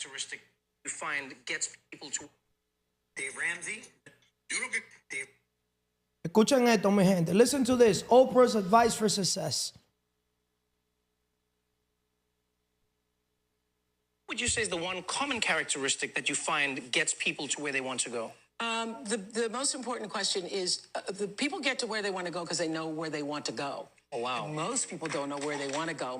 characteristic you find gets people to... Dave Ramsey. Escuchen esto, mi gente. Listen to this. Oprah's advice for success. What would you say is the one common characteristic that you find gets people to where they want to go? The most important question is, the people get to where they want to go because they know where they want to go. Oh, wow. And most people don't know where they want to go.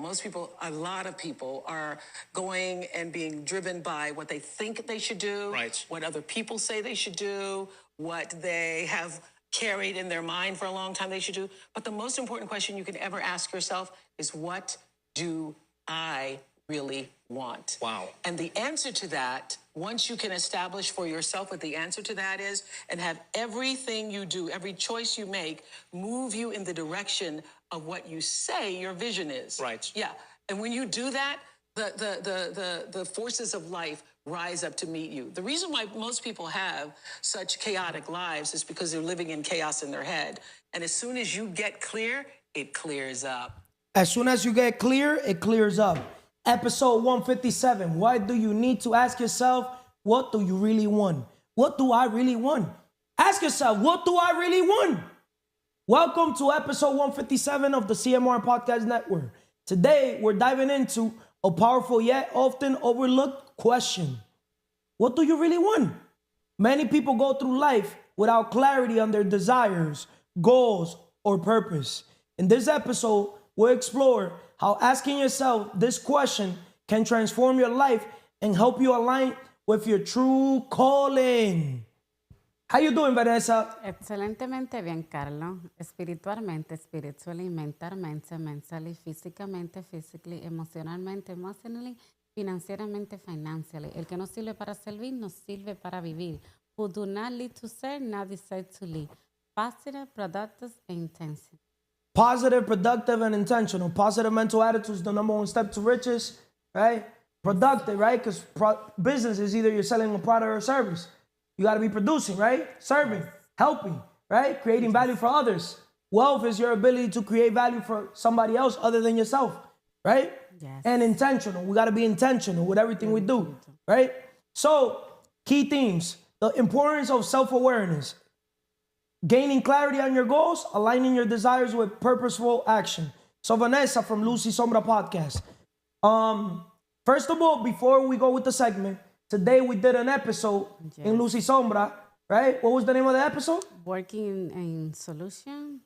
A lot of people are going and being driven by what they think they should do, right, what other people say they should do, what they have carried in their mind for a long time they should do. But the most important question you can ever ask yourself is, what do I really want? Wow. And the answer to that, once you can establish for yourself what the answer to that is, and have everything you do, every choice you make, move you in the direction of what you say your vision is. Right. Yeah. And when you do that, the forces of life rise up to meet you. The reason why most people have such chaotic lives is because they're living in chaos in their head. And as soon as you get clear, it clears up. As soon as you get clear, it clears up. Episode 157. Why do you need to ask yourself, what do you really want? What do I really want? Ask yourself, what do I really want? Welcome to episode 157 of the CMR Podcast Network. Today, we're diving into a powerful yet often overlooked question. What do you really want? Many people go through life without clarity on their desires, goals, or purpose. In this episode, we'll explore how asking yourself this question can transform your life and help you align with your true calling. How you doing, Vanessa? Excelentemente bien, Carlos. Espiritualmente, spiritually, mentalmente, mentally, físicamente, physically, emocionalmente, emotionally, financieramente, financially. El que no sirve para servir, no sirve para vivir. Who do not lead to serve, not decide to lead. Positive, productive, and intentional. Positive, productive, and intentional. Positive mental attitude is the number one step to riches, right? Productive, right? Because business is either you're selling a product or a service. You got to be producing, right? Serving, helping, right? Creating value for others. Wealth is your ability to create value for somebody else other than yourself, right? Yes. And intentional. We got to be intentional with everything we do, right? So, key themes. The importance of self-awareness. Gaining clarity on your goals, aligning your desires with purposeful action. So, Vanessa from Luz Y Sombra Podcast. First of all, before we go with the segment, today we did an episode in Luz Y Sombra, right? What was the name of the episode? Working in solution.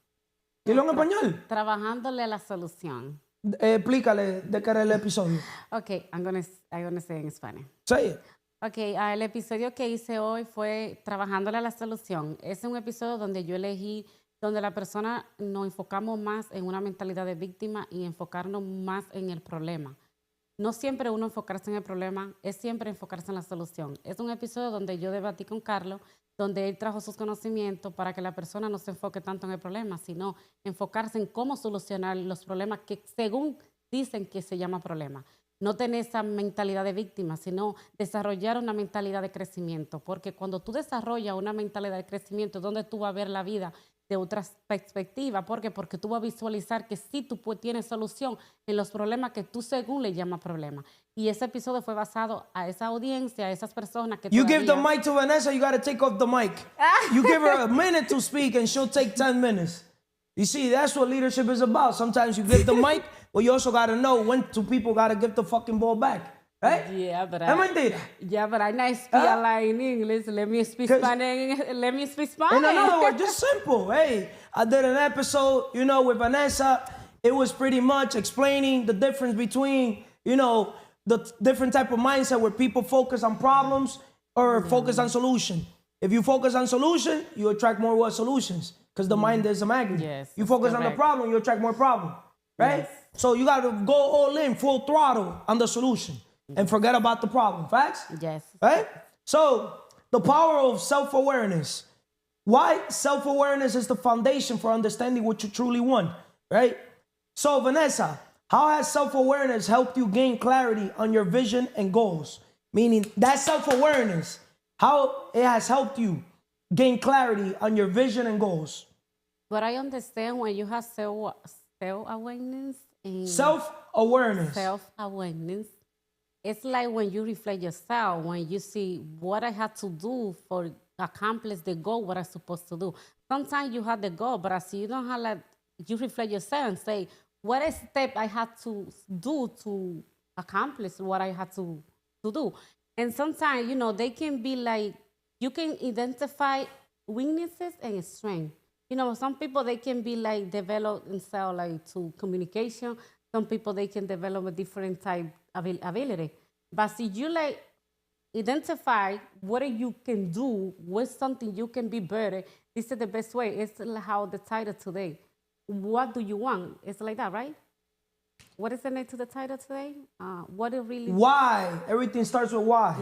Dilo en español. Trabajándole a la solución. Explícale de qué era el episodio. Okay, I'm gonna say in Spanish. Say it. Okay, el episodio que hice hoy fue Trabajándole a la solución. Es un episodio donde yo elegí, donde la persona nos enfocamos más en una mentalidad de víctima y enfocarnos más en el problema. No siempre uno enfocarse en el problema, es siempre enfocarse en la solución. Es un episodio donde yo debatí con Carlos, donde él trajo sus conocimientos para que la persona no se enfoque tanto en el problema, sino enfocarse en cómo solucionar los problemas que según dicen que se llama problema. No tener esa mentalidad de víctima, sino desarrollar una mentalidad de crecimiento. Porque cuando tú desarrollas una mentalidad de crecimiento, es donde tú vas a ver la vida de otra perspectiva. ¿Por qué? Porque tú vas a visualizar que sí tú tienes solución en los problemas que tú según le llamas problemas. Y ese episodio fue basado a esa audiencia, a esas personas que You todavía... give the mic to Vanessa, you got to take off the mic. You give her a minute to speak and she'll take 10 minutes. You see, that's what leadership is about. Sometimes you give the mic, but you also got to know when two people got to give the fucking ball back. Right? Yeah, but ¿Es mentira? Yeah, but I not speak a lot in English. Let me speak Spanish. Let me speak Spanish. In another word, just simple. Hey, I did an episode, with Vanessa. It was pretty much explaining the difference between, the different type of mindset where people focus on problems or focus on solution. If you focus on solution, you attract more solutions because the mind is a magnet. Yes, you focus on the problem, you attract more problem, right? Yes. So you got to go all in, full throttle on the solution and forget about the problem. Facts? Yes. Right? So the power of self-awareness. Why self-awareness is the foundation for understanding what you truly want, right? So Vanessa, how has self-awareness helped you gain clarity on your vision and goals? Meaning that self-awareness, how it has helped you gain clarity on your vision and goals. But I understand when you have self-awareness. Self-awareness. Self-awareness. it's like when you reflect yourself, when you see what I had to do for accomplish the goal, what I'm supposed to do. Sometimes you have the goal, but as you don't have like, you reflect yourself and say, what a step I had to do to accomplish what I had to do. And sometimes, they can be like, you can identify weaknesses and strength. Some people, they can be like develop themselves like to communication. Some people, they can develop a different type of ability. But if you like identify what you can do, what's something you can be better, this is the best way. It's how the title today. What do you want? It's like that, right? What is the name to the title today? What it really... Why? Everything starts with why.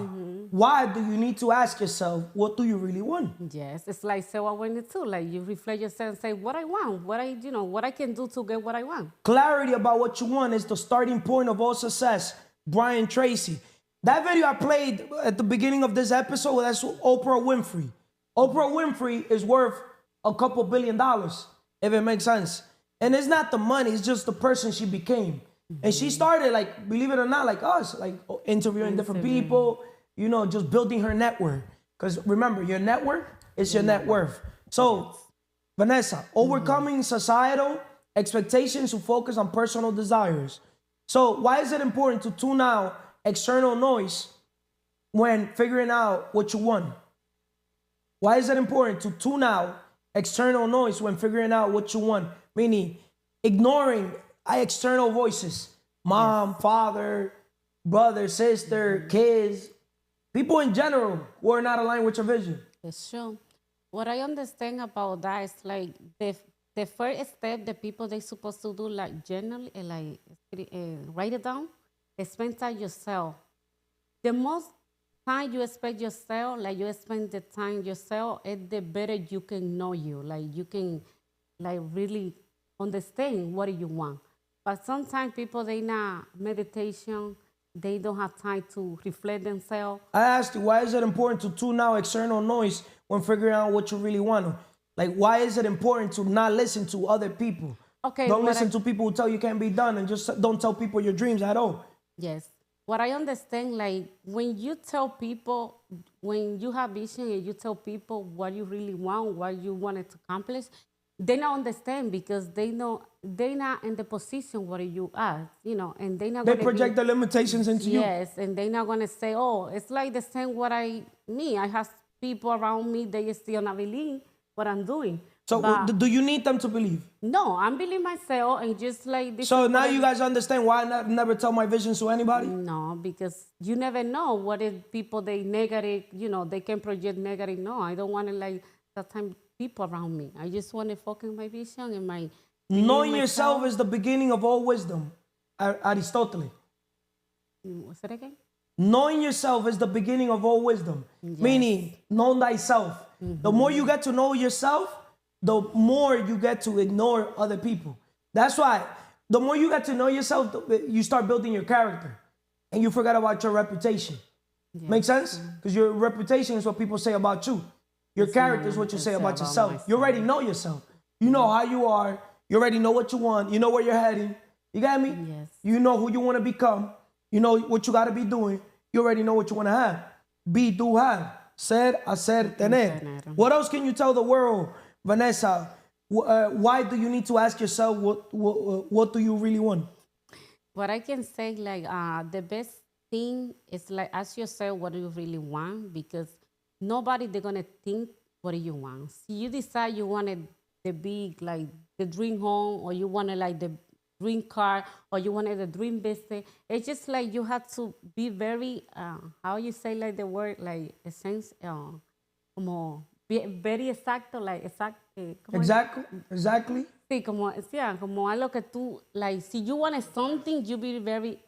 Why do you need to ask yourself, what do you really want? Yes, it's like self-awareness too. Like you reflect yourself and say, what I want, what I can do to get what I want. Clarity about what you want is the starting point of all success. Brian Tracy. That video I played at the beginning of this episode, that's Oprah Winfrey. Oprah Winfrey is worth a couple $2 billion, if it makes sense. And it's not the money, it's just the person she became. And she started, like, believe it or not, like us, like interviewing different people, just building her network. Because remember, your network is your net worth. So, Vanessa, overcoming societal expectations to focus on personal desires. So why is it important to tune out external noise when figuring out what you want? Why is it important to tune out external noise when figuring out what you want? Meaning ignoring external voices, mom, father, brother, sister, kids, people in general who are not aligned with your vision. It's true. What I understand about that is like the first step that people they supposed to do, like generally, write it down, spend time yourself. The most time you spend yourself, like you spend the time yourself, the better you can know you. Like you can like really understand what you want. But sometimes people, they not meditation, they don't have time to reflect themselves. I asked you, why is it important to tune out external noise when figuring out what you really want? Like, why is it important to not listen to other people? Okay. Don't listen to people who tell you can't be done, and just don't tell people your dreams at all. Yes. What I understand, like, when you tell people, when you have vision and you tell people what you really want, what you wanted to accomplish, they don't understand because they know they're not in the position where you are, and they project the limitations into you. Yes, and they're not gonna say, oh, it's like the same what I have people around me, they still not believe what I'm doing. So do you need them to believe? No, I'm believing myself and just like this. So now you guys understand why I never tell my visions to anybody? No, because you never know what if people, they negative, they can project negative. No, I don't want to like that time people around me. I just want to focus on my vision and my... Knowing yourself is the beginning of all wisdom, Aristotle. What's that again? Knowing yourself is the beginning of all wisdom. Yes. Meaning, know thyself. Mm-hmm. The more you get to know yourself, the more you get to ignore other people. That's why the more you get to know yourself, you start building your character. And you forget about your reputation. Yes. Make sense? Because your reputation is what people say about you. Your character is what you say about yourself. Myself. You already know yourself. You know how you are. You already know what you want. You know where you're heading. You got me? Yes. You know who you want to become. You know what you got to be doing. You already know what you want to have. Be, do, have. Ser, hacer, tener. What else can you tell the world, Vanessa? Why do you need to ask yourself what do you really want? What I can say, like, the best thing is like ask yourself what do you really want, because nobody they're gonna think what do you want. So you decide you wanted the big, like the dream home, or you wanted like the dream car, or you wanted a dream business. It's just like you have to be very, how you say like the word, like a sense, como very exacto, like exactly. Sí, como algo que tú, like, si you wanted something, you be very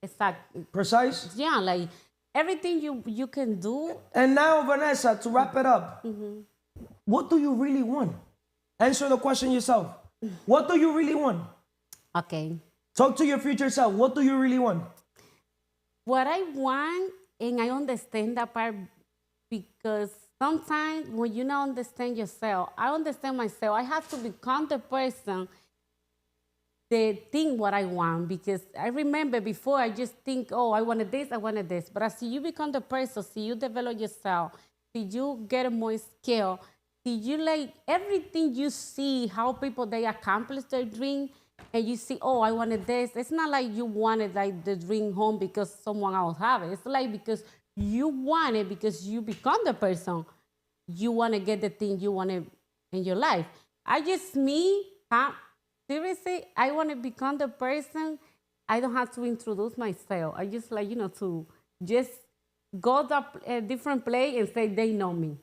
exact. Precise? Yeah, like everything you can do. And now, Vanessa, to wrap it up, what do you really want? Answer the question yourself. What do you really want? Okay. Talk to your future self. What do you really want? What I want, and I understand that part, because sometimes when you don't understand yourself, I understand myself. I have to become the person the thing what I want, because I remember before I just think, oh, I wanted this, I wanted this. But as you become the person, see you develop yourself, see you get more skill, see you like everything you see, how people they accomplish their dream, and you see, oh, I wanted this. It's not like you wanted like the dream home because someone else have it. It's like because you want it because you become the person. You want to get the thing you want in your life. Seriously, I want to become the person. I don't have to introduce myself. I just like, to just go to a different place and say they know me.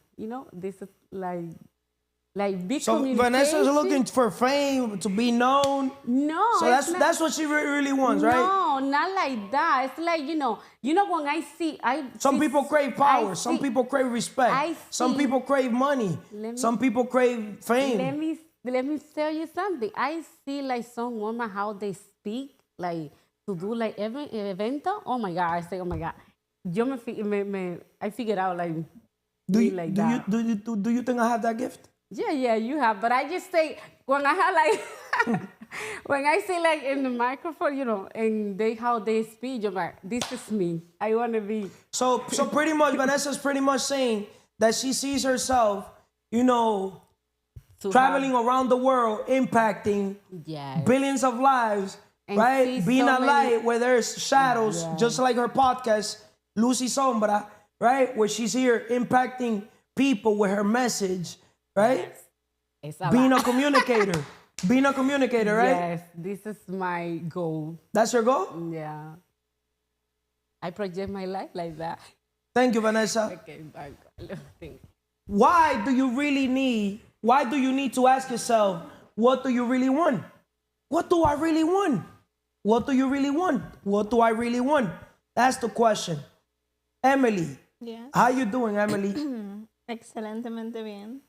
This is like big So communication. Vanessa's looking for fame, to be known. No. So that's what she really wants, right? No, not like that. It's like, when Some people crave power. Some people crave respect. Some people crave money. Some people crave fame. Let me tell you something. I see like some women how they speak, like to do like every event. Oh my God! I say, oh my God. I figured out like Do that. you think I have that gift? Yeah, you have. But I just say when I have like when I say like in the microphone, and how they speak, I'm like, this is me. I want to be. So pretty much, Vanessa's pretty much saying that she sees herself, traveling around the world, impacting billions of lives, and right? Being a light where there's shadows, just like her podcast, Luz Y Sombra, right? Where she's here impacting people with her message, right? Yes. Being a communicator. Being a communicator, right? Yes, this is my goal. That's your goal? Yeah. I project my life like that. Thank you, Vanessa. Okay, bye. Why do you need to ask yourself, what do you really want? What do I really want? What do you really want? What do I really want? That's the question. Emely. Yes. How you doing, Emely? Excelentemente bien.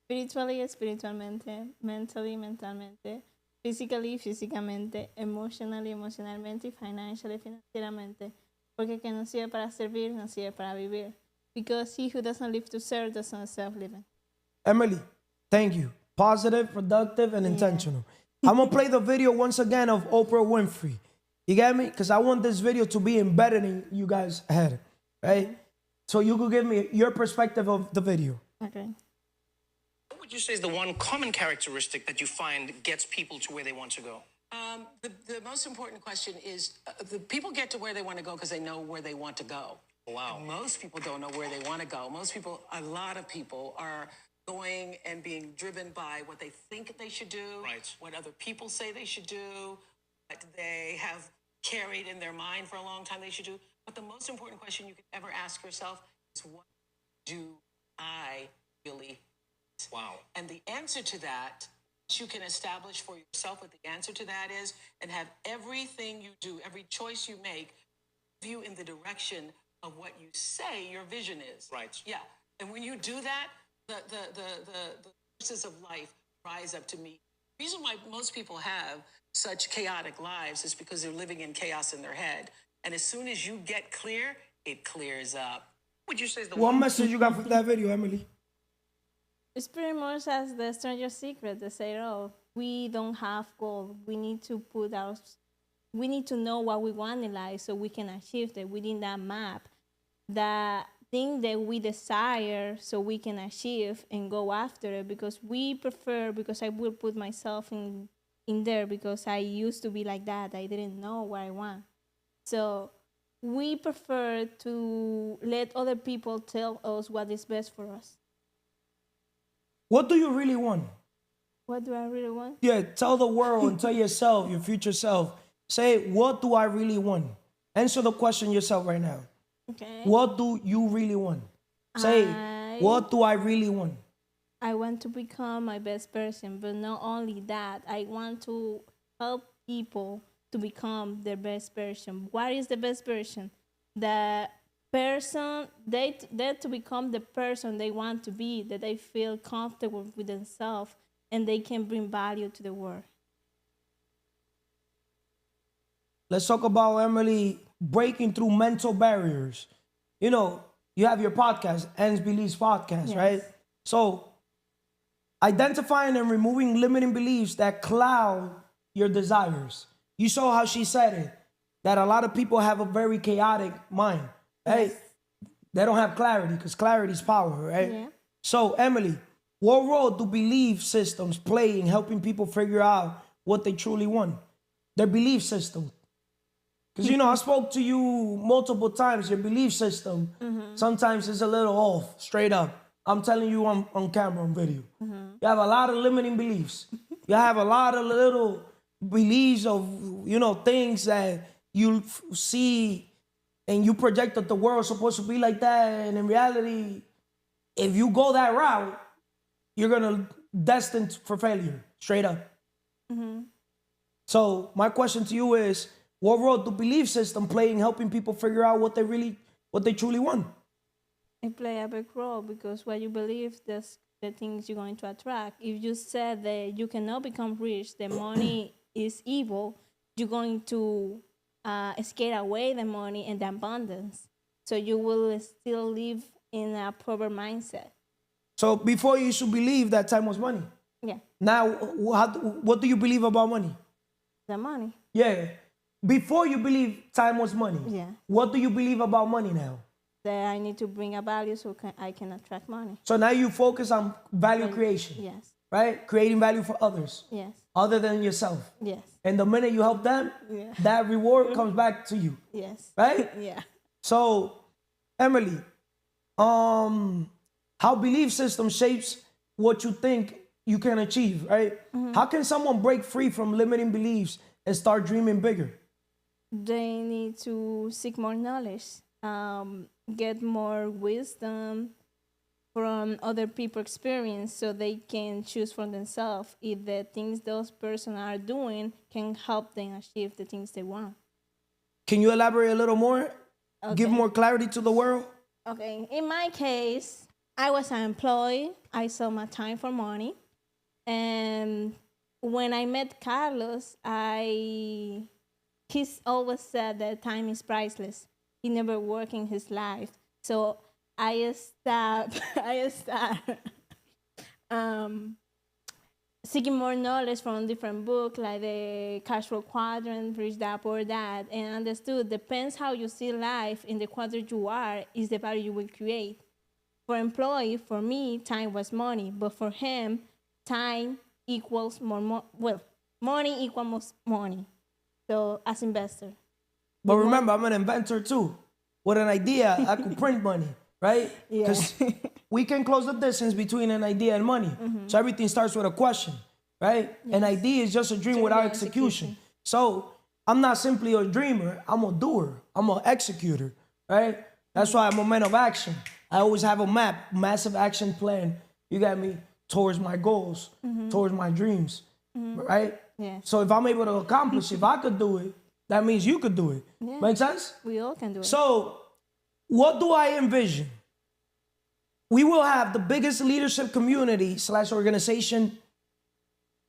Spiritually, espiritualmente, mentally, mentalmente, physically, físicamente, emotionally, emocionalmente, y financially, financieramente. Porque que no sirve para servir, no sirve para vivir. Because he who doesn't live to serve doesn't self-living. Emely, thank you. Positive, productive, and intentional. I'm going to play the video once again of Oprah Winfrey. You get me? Because I want this video to be embedded in you guys' head, right? So you could give me your perspective of the video. Okay. What would you say is the one common characteristic that you find gets people to where they want to go? The most important question is the people get to where they want to go because they know where they want to go. Wow. And most people don't know where they want to go. A lot of people are going and being driven by what they think they should do, Right. what other people say they should do, what they have carried in their mind for a long time they should do. But the most important question you can ever ask yourself is, what do I really want? Wow. And the answer to that, you can establish for yourself what the answer to that is, and have everything you do, every choice you make, view in the direction of what you say your vision is. Right. Yeah. And when you do that, the forces of life rise up to meet. The reason why most people have such chaotic lives is because they're living in chaos in their head. And as soon as you get clear, it clears up. What would you say is the What one message you got from that video, Emely? It's pretty much as the Stranger Secret. They say, oh, we don't have goal. We need to know what we want in life so we can achieve it within that map. The thing that we desire so we can achieve and go after it, because I will put myself in there because I used to be like that. I didn't know what I want. So we prefer to let other people tell us what is best for us. What do you really want? What do I really want? Yeah, tell the world and tell yourself, your future self. Say, what do I really want? Answer the question yourself right now. Okay. What do you really want? Say, what do I really want? I want to become my best person, but not only that, I want to help people to become their best version. What is the best version? The person, they to become the person they want to be, that they feel comfortable with themselves and they can bring value to the world. Let's talk about, Emely, breaking through mental barriers. You have your podcast, Ends Beliefs Podcast, Yes. right? So, identifying and removing limiting beliefs that cloud your desires. You saw how she said it, that a lot of people have a very chaotic mind, right? Yes. They don't have clarity because clarity is power, right? Yeah. So, Emely, what role do belief systems play in helping people figure out what they truly want? Their belief system. Because, I spoke to you multiple times. Your belief system sometimes is a little off, straight up. I'm telling you on camera, on video. You have a lot of limiting beliefs. You have a lot of little beliefs of, things that you see and you project that the world's supposed to be like that. And in reality, if you go that route, you're going to destined for failure, straight up. So my question to you is, what role do belief system play in helping people figure out what they truly want? It play a big role because what you believe, that's the things you're going to attract. If you said that you cannot become rich, the money is evil, you're going to scare away the money and the abundance. So you will still live in a proper mindset. So before you used to believe that time was money. Yeah, Now, what do you believe about money? the money. Yeah. Before you believe time was money. Yeah. What do you believe about money now? That I need to bring a value so I can attract money. So now you focus on value creation. Yes, Right? Creating value for others yes, other than yourself. yes, And the minute you help them, Yeah. that reward comes back to you. yes. Right? Yeah. So, Emely, how belief system shapes what you think you can achieve, right? How can someone break free from limiting beliefs and start dreaming bigger? They need to seek more knowledge, get more wisdom from other people's experience so they can choose for themselves if the things those persons are doing can help them achieve the things they want. Can you elaborate a little more? Give more clarity to the world? Okay, in my case, I was unemployed. I sold my time for money. And when I met Carlos, he's always said that time is priceless. He never worked in his life. So I start seeking more knowledge from different books like the Cash Flow Quadrant, Rich Dad Poor Dad, and understood depends how you see life in the quadrant you are is the value you will create. For employee, for me, time was money, but for him, time equals money equals money. So as investor. But remember, I'm an inventor too. With an idea, I could print money, right? Yeah. Because we can close the distance between an idea and money. So everything starts with a question, right? An idea is just a dream without execution. So I'm not simply a dreamer, I'm a doer. I'm an executor, right? That's why I'm a man of action. I always have a map, massive action plan, you got me, towards my goals, towards my dreams, right? Yes. So if I'm able to accomplish, if I could do it, that means you could do it. Yeah. Make sense? We all can do it. So what do I envision? We will have the biggest leadership community / organization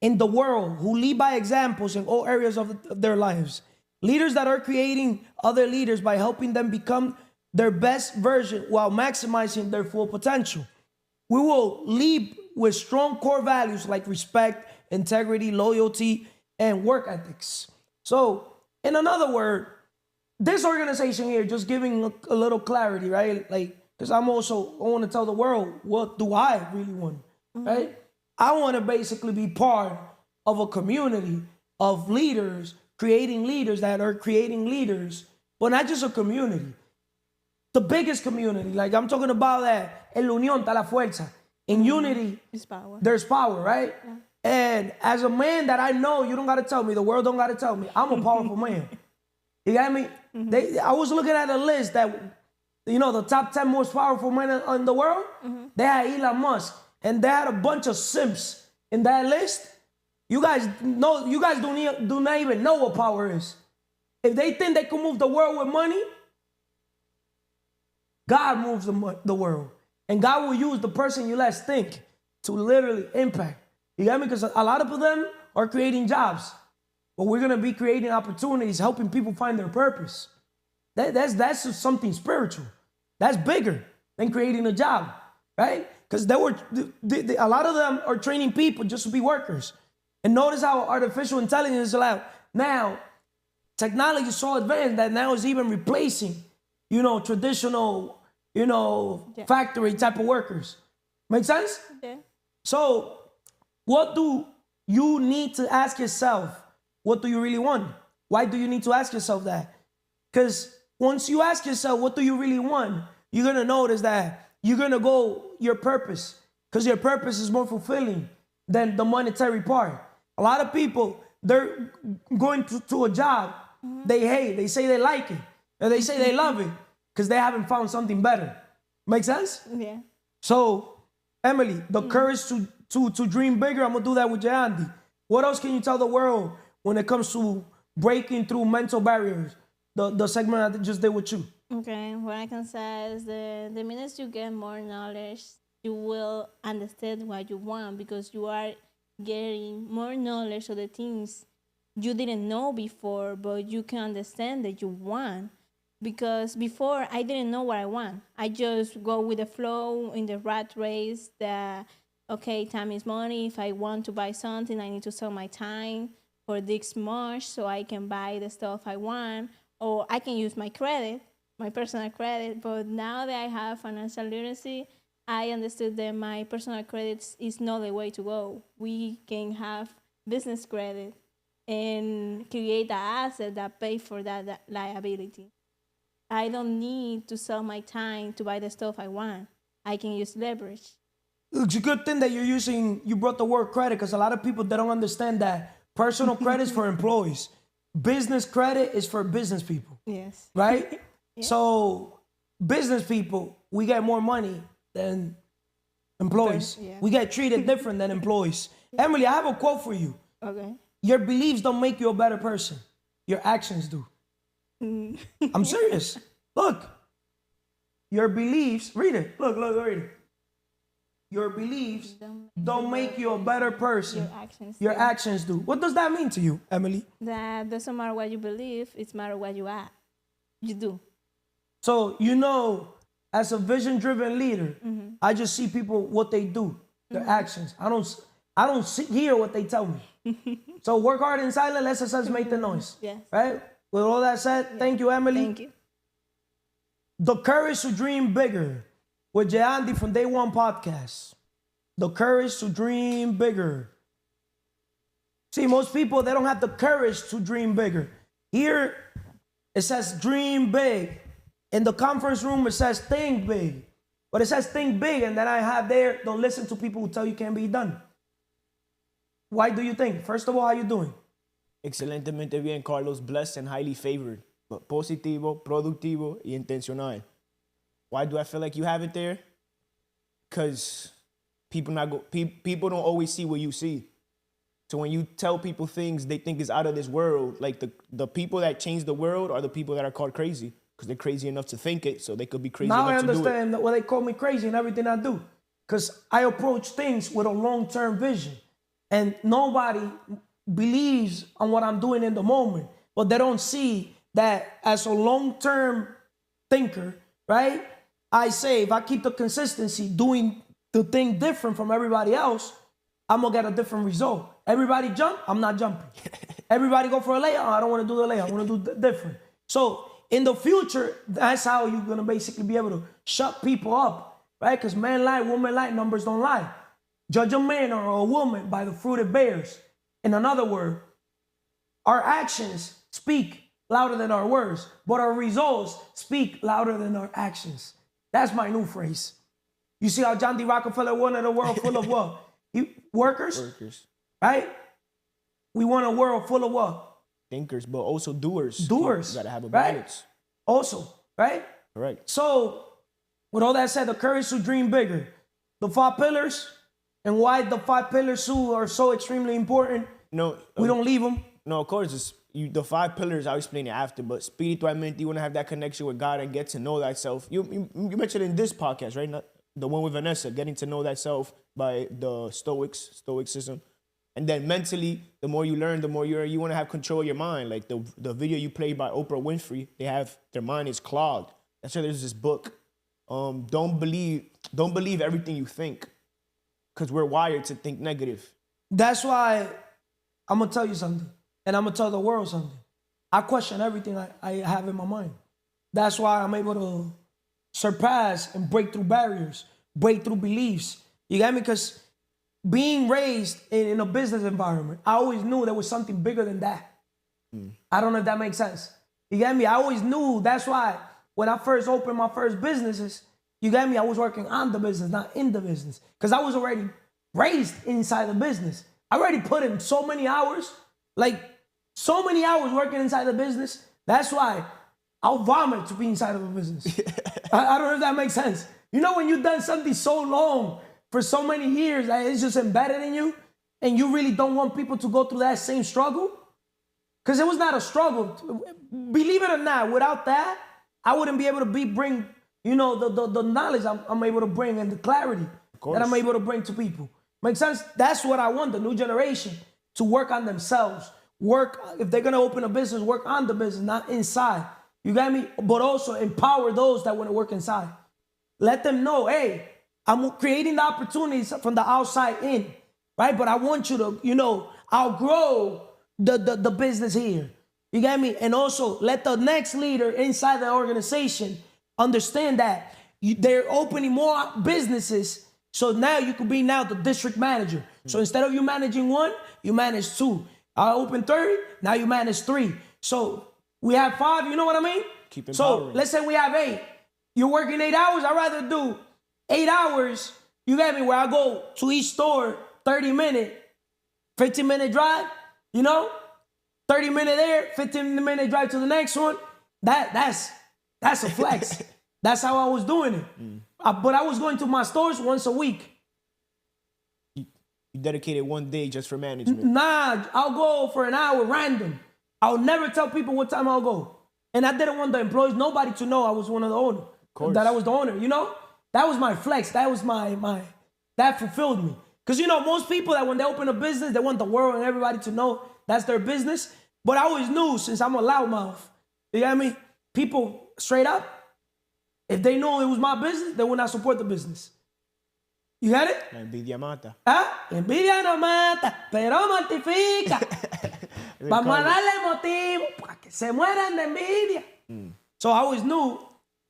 in the world who lead by examples in all areas of their lives. Leaders that are creating other leaders by helping them become their best version while maximizing their full potential. We will lead with strong core values like respect, integrity, loyalty, and work ethics. So, in another word, this organization here, just giving a little clarity, right? Like, because I want to tell the world, what do I really want, right? I want to basically be part of a community of leaders, creating leaders that are creating leaders, but not just a community. The biggest community, like I'm talking about that, en la unión está la fuerza. In unity, It's power. there's power, right? Yeah. And as a man that I know, you don't got to tell me, the world don't got to tell me, I'm a powerful man. You got me? I was looking at a list that, the top 10 most powerful men in the world. They had Elon Musk, and they had a bunch of simps in that list. You guys do not even know what power is. If they think they can move the world with money, God moves the world. And God will use the person you less think to literally impact. You got me? Because a lot of them are creating jobs. But we're going to be creating opportunities, helping people find their purpose. That's just something spiritual. That's bigger than creating a job, right? Because a lot of them are training people just to be workers. And notice how artificial intelligence is allowed. Now, technology is so advanced that now it's even replacing, traditional, factory type of workers. Make sense? Yeah. So, what do you need to ask yourself? What do you really want? Why do you need to ask yourself that? Because once you ask yourself, what do you really want? You're going to notice that you're going to go your purpose. Because your purpose is more fulfilling than the monetary part. A lot of people, they're going to a job they hate. They say they like it. And they say they love it because they haven't found something better. Make sense? Yeah. So, Emely, the courage to dream bigger, I'm going to do that with Jeandy. What else can you tell the world when it comes to breaking through mental barriers? The segment I just did with you. Okay, what I can say is the minute you get more knowledge, you will understand what you want because you are getting more knowledge of the things you didn't know before, but you can understand that you want. Because before, I didn't know what I want. I just go with the flow in the rat race that, okay, time is money. If I want to buy something, I need to sell my time for this much so I can buy the stuff I want. Or I can use my credit, my personal credit. But now that I have financial literacy, I understood that my personal credit is not the way to go. We can have business credit and create an asset that pay for that liability. I don't need to sell my time to buy the stuff I want. I can use leverage. It's a good thing that you brought the word credit because a lot of people, they don't understand that personal credit is for employees. Business credit is for business people. Yes. Right? Yeah. So business people, we get more money than employees. Yeah. We get treated different than employees. Emely, I have a quote for you. Okay. Your beliefs don't make you a better person. Your actions do. I'm serious. Look. Your beliefs, read it. Look, read it. Your beliefs don't make you a better person. Your actions do. What does that mean to you, Emely? That doesn't matter what you believe, it's matter what you act. You do. So, as a vision-driven leader, I just see people, what they do, their actions. I don't hear what they tell me. So work hard in silence, let success make the noise. Yes. Right? With all that said, thank you, Emely. Thank you. The Courage to Dream Bigger with Jeandy from Day One Podcast. The courage to dream bigger. See, most people, they don't have the courage to dream bigger. Here, it says dream big. In the conference room, it says think big. But it says think big, and then I have there, don't listen to people who tell you can't be done. Why do you think? First of all, how you doing? Excelentemente bien, Carlos. Blessed and highly favored. But positivo, productivo y intencional. Why do I feel like you have it there? Because people don't always see what you see. So when you tell people things they think is out of this world, like the people that change the world are the people that are called crazy. Because they're crazy enough to think it, so they could be crazy now enough to do it. Now I understand why they call me crazy in everything I do. Because I approach things with a long-term vision. And nobody believes on what I'm doing in the moment. But they don't see that as a long-term thinker, right? I say if I keep the consistency doing the thing different from everybody else, I'm going to get a different result. Everybody jump, I'm not jumping. Everybody go for a layup, I don't want to do the layup. I want to do different. So in the future, that's how you're going to basically be able to shut people up, right? Because men lie, women lie, numbers don't lie. Judge a man or a woman by the fruit it bears. In another word, our actions speak louder than our words, but our results speak louder than our actions. That's my new phrase. You see how John D. Rockefeller wanted a world full of what? Workers? Workers. Right? We want a world full of what? Thinkers, but also doers. Doers. You gotta have a right? balance. Also, right? Correct. So, with all that said, the courage to dream bigger. The 5 pillars, and why the 5 pillars are so extremely important. No. We don't leave them. No, of course, the 5 pillars, I'll explain it after, but spiritualmente, you want to have that connection with God and get to know thyself. You mentioned in this podcast, right? Not the one with Vanessa, getting to know thyself by the Stoicism. And then mentally, the more you learn, the more you want to have control of your mind. Like the video you played by Oprah Winfrey, their mind is clogged. That's why there's this book. Don't believe everything you think, because we're wired to think negative. That's why I'm gonna tell you something, and I'm gonna tell the world something. I question everything I have in my mind. That's why I'm able to surpass and break through barriers, break through beliefs. You got me? Because being raised in a business environment, I always knew there was something bigger than that. I don't know if that makes sense. You got me? I always knew. That's why when I first opened my first businesses, you got me? I was working on the business, not in the business. Because I was already raised inside the business. I already put in so many hours, like so many hours working inside the business. That's why I'll vomit to be inside of a business. I don't know if that makes sense. You know, when you've done something so long for so many years that it's just embedded in you, and you really don't want people to go through that same struggle? Because it was not a struggle. Believe it or not, without that, I wouldn't be able to bring, you know, the knowledge I'm able to bring and the clarity that I'm able to bring to people. Makes sense? That's what I want, the new generation, to work on themselves. Work, if they're going to open a business, work on the business, not inside. You got me? But also empower those that want to work inside. Let them know, hey, I'm creating the opportunities from the outside in, right? But I want you to, you know, outgrow the business here. You got me? And also let the next leader inside the organization understand that they're opening more businesses. So now you could be now the district manager. So instead of you managing one, you manage two. I open 30, now you manage 3. So we have 5, you know what I mean? Keep empowering. So let's say we have 8. You're working 8 hours. I'd rather do 8 hours, you got me, where I go to each store, 30-minute, 15-minute drive, you know? 30-minute there, 15-minute drive to the next one. That's a flex. That's how I was doing it. But I was going to my stores once a week. You dedicated one day just for management. Nah, I'll go for an hour random. I'll never tell people what time I'll go. And I didn't want the employees, nobody to know I was one of the owners. That I was the owner, you know? That was my flex. That was my that fulfilled me. Because, you know, most people that when they open a business, they want the world and everybody to know that's their business. But I always knew, since I'm a loudmouth, you got me? People, straight up, if they know it was my business, they would not support the business. You got it? La envidia mata. Envidia no mata, pero mortifica. Vamos a darle motivo para que se mueran de envidia. So I always knew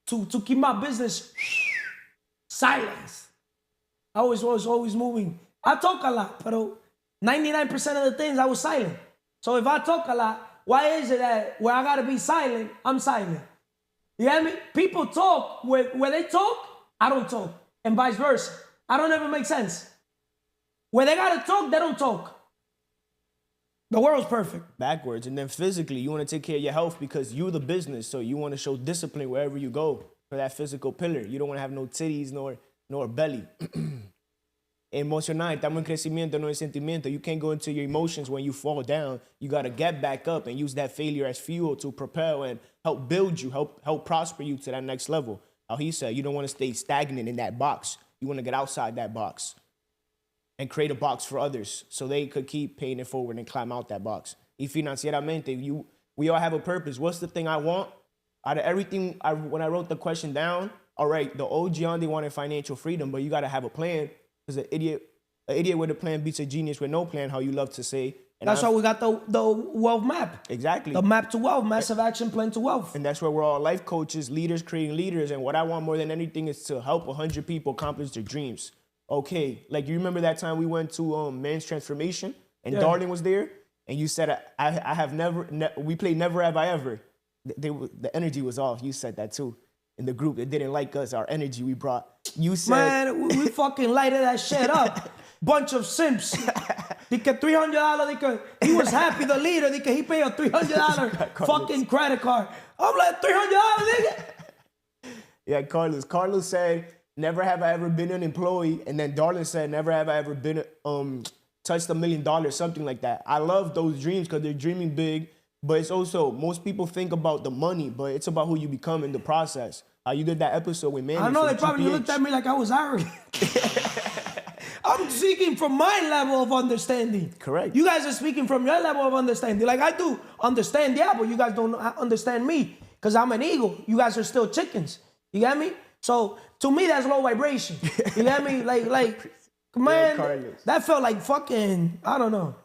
to keep my business silence. I was always moving. I talk a lot, but 99% of the things I was silent. So if I talk a lot, why is it that where I gotta be silent, I'm silent? You get me? People talk where they talk, I don't talk, and vice versa. I don't ever make sense. Where they gotta talk, they don't talk. The world's perfect. Backwards. And then physically, you want to take care of your health because you're the business. So you want to show discipline wherever you go for that physical pillar. You don't want to have no titties nor belly. Emocional, estamos en crecimiento, no en sentimiento. You can't go into your emotions when you fall down. You got to get back up and use that failure as fuel to propel and help build you, help prosper you to that next level. How he said, you don't want to stay stagnant in that box. You want to get outside that box and create a box for others so they could keep paying it forward and climb out that box. Y financieramente, we all have a purpose. What's the thing I want? Out of everything, when I wrote the question down, all right, the old Jeandy wanted financial freedom, but you got to have a plan. Because an idiot with a plan beats a genius with no plan, how you love to say. And that's why we got the wealth map. Exactly. The map to wealth, massive action plan to wealth. And that's where we're all life coaches, leaders creating leaders. And what I want more than anything is to help 100 people accomplish their dreams. Okay, like you remember that time we went to Men's Transformation and Darling was there? And you said, I have we played Never Have I Ever. The energy was off. You said that too. In the group, it didn't like us, our energy we brought. You said... Man, we fucking lighted that shit up. Bunch of simps. He $300, he was happy, the leader, he paid a $300 fucking credit card. I'm like, $300, nigga? Yeah, Carlos said, never have I ever been an employee. And then Darling said, never have I ever been touched $1 million, something like that. I love those dreams because they're dreaming big. But it's also, most people think about the money, but it's about who you become in the process. How you did that episode with Manny. I know they probably looked at me like I was arrogant. I'm speaking from my level of understanding. Correct. You guys are speaking from your level of understanding. Like I do understand, but you guys don't understand me because I'm an eagle. You guys are still chickens. You get me? So to me, that's low vibration. You get me? Like, man, that felt like fucking, I don't know.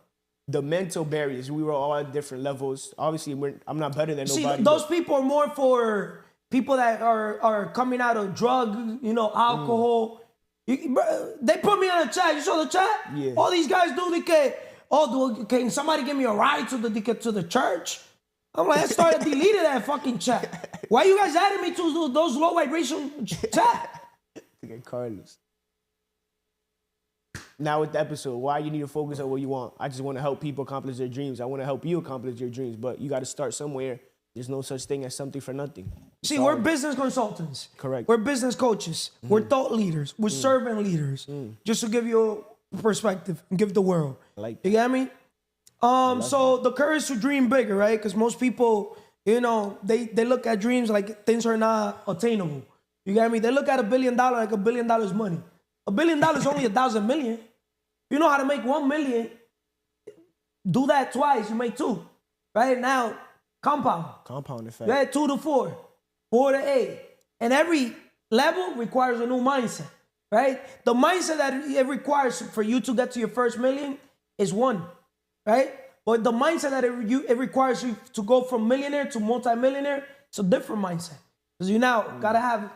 the mental barriers. We were all at different levels. Obviously, I'm not better than See, nobody. those people are more for people that are coming out of drug, alcohol. They put me on the chat. You saw the chat? Yeah. All these guys can somebody give me a ride to the church? I'm like, I started deleting that fucking chat. Why you guys adding me to those low vibration chat? Look at Carlos. Now with the episode, why you need to focus on what you want. I just want to help people accomplish their dreams. I want to help you accomplish your dreams, but you got to start somewhere. There's no such thing as something for nothing. See, we're business consultants. Correct. We're business coaches. We're thought leaders. We're servant leaders. Just to give you a perspective and give the world. I like You get me? So the courage to dream bigger, right? Because most people, they look at dreams like things are not attainable. You get me? They look at $1 billion like $1 billion money. $1 billion is only 1,000 million. You know how to make 1 million. Do that twice, you make 2. Right now, compound effect. Yeah, 2 to 4, 4 to 8. And every level requires a new mindset, right? The mindset that it requires for you to get to your first million is 1, right? But the mindset that it requires you to go from millionaire to multimillionaire, it's a different mindset. Because you now gotta have,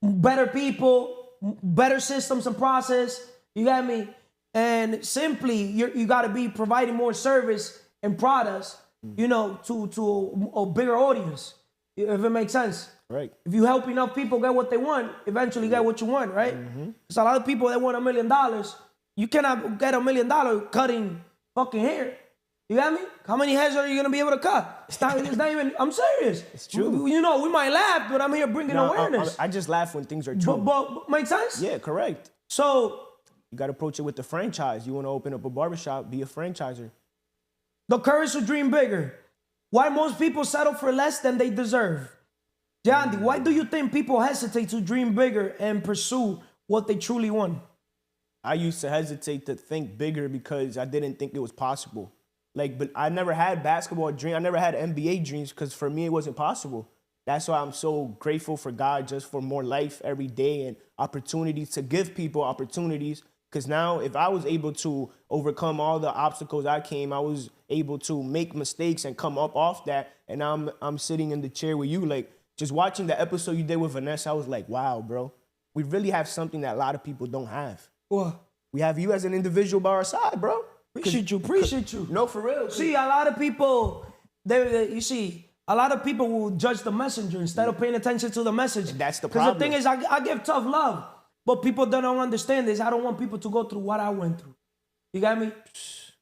better people, better systems and process. You got me? And simply, you got to be providing more service and products, to a bigger audience, if it makes sense. Right. If you help enough people get what they want, eventually get what you want, right? So a lot of people that want $1 million, you cannot get $1 million cutting fucking hair. You got me? How many hairs are you going to be able to cut? It's not even, I'm serious. It's true. We might laugh, but I'm here bringing awareness. I just laugh when things are true. But make sense? Yeah, correct. So you got to approach it with the franchise. You want to open up a barbershop, be a franchiser. The courage to dream bigger. Why most people settle for less than they deserve. Jeandy, why do you think people hesitate to dream bigger and pursue what they truly want? I used to hesitate to think bigger because I didn't think it was possible. But I never had basketball dreams. I never had NBA dreams because for me it wasn't possible. That's why I'm so grateful for God just for more life every day and opportunities to give people opportunities. Because now if I was able to overcome all the obstacles I was able to make mistakes and come up off that. And now I'm sitting in the chair with you. Just watching the episode you did with Vanessa, I was like, wow, bro. We really have something that a lot of people don't have. What? We have you as an individual by our side, bro. Appreciate you. No, for real. See, a lot of people, a lot of people will judge the messenger instead of paying attention to the message. That's the problem. Because the thing is, I give tough love, but people don't understand this. I don't want people to go through what I went through. You got me?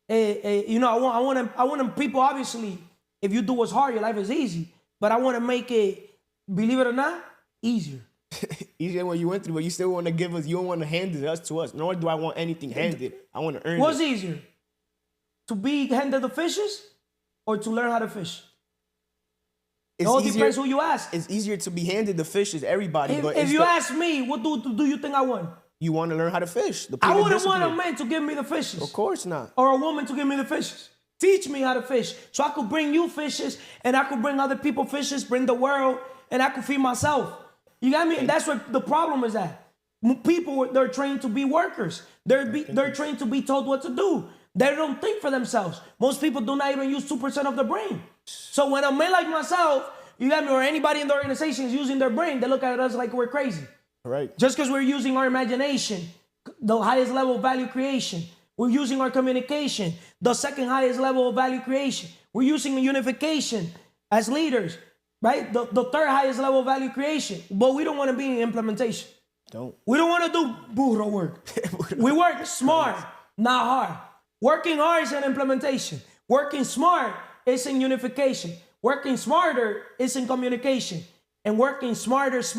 I want people, obviously, if you do what's hard, your life is easy. But I want to make it, believe it or not, easier. Easier than what you went through, but you still want to give us, you don't want to hand it to us. Nor do I want anything handed. I want to earn What's it. easier? To be handed the fishes or to learn how to fish? It all depends who you ask. It's easier to be handed the fishes, everybody. If you ask me, what do you think I want? You want to learn how to fish. I wouldn't want a man to give me the fishes. Of course not. Or a woman to give me the fishes. Teach me how to fish so I could bring you fishes and I could bring other people fishes, bring the world, and I could feed myself. You got me? And that's where the problem is at. People, they're trained to be workers. They're trained to be told what to do. They don't think for themselves. Most people do not even use 2% of their brain. So when a man like myself, you got me, or anybody in the organization is using their brain, they look at us like we're crazy. Right. Just because we're using our imagination, the highest level of value creation. We're using our communication, the second highest level of value creation. We're using unification as leaders, right? The third highest level of value creation. But we don't want to be in implementation. We don't want to do burro work. We work smart, not hard. Working hard is in implementation. Working smart is in unification. Working smarter is in communication. And working smarter is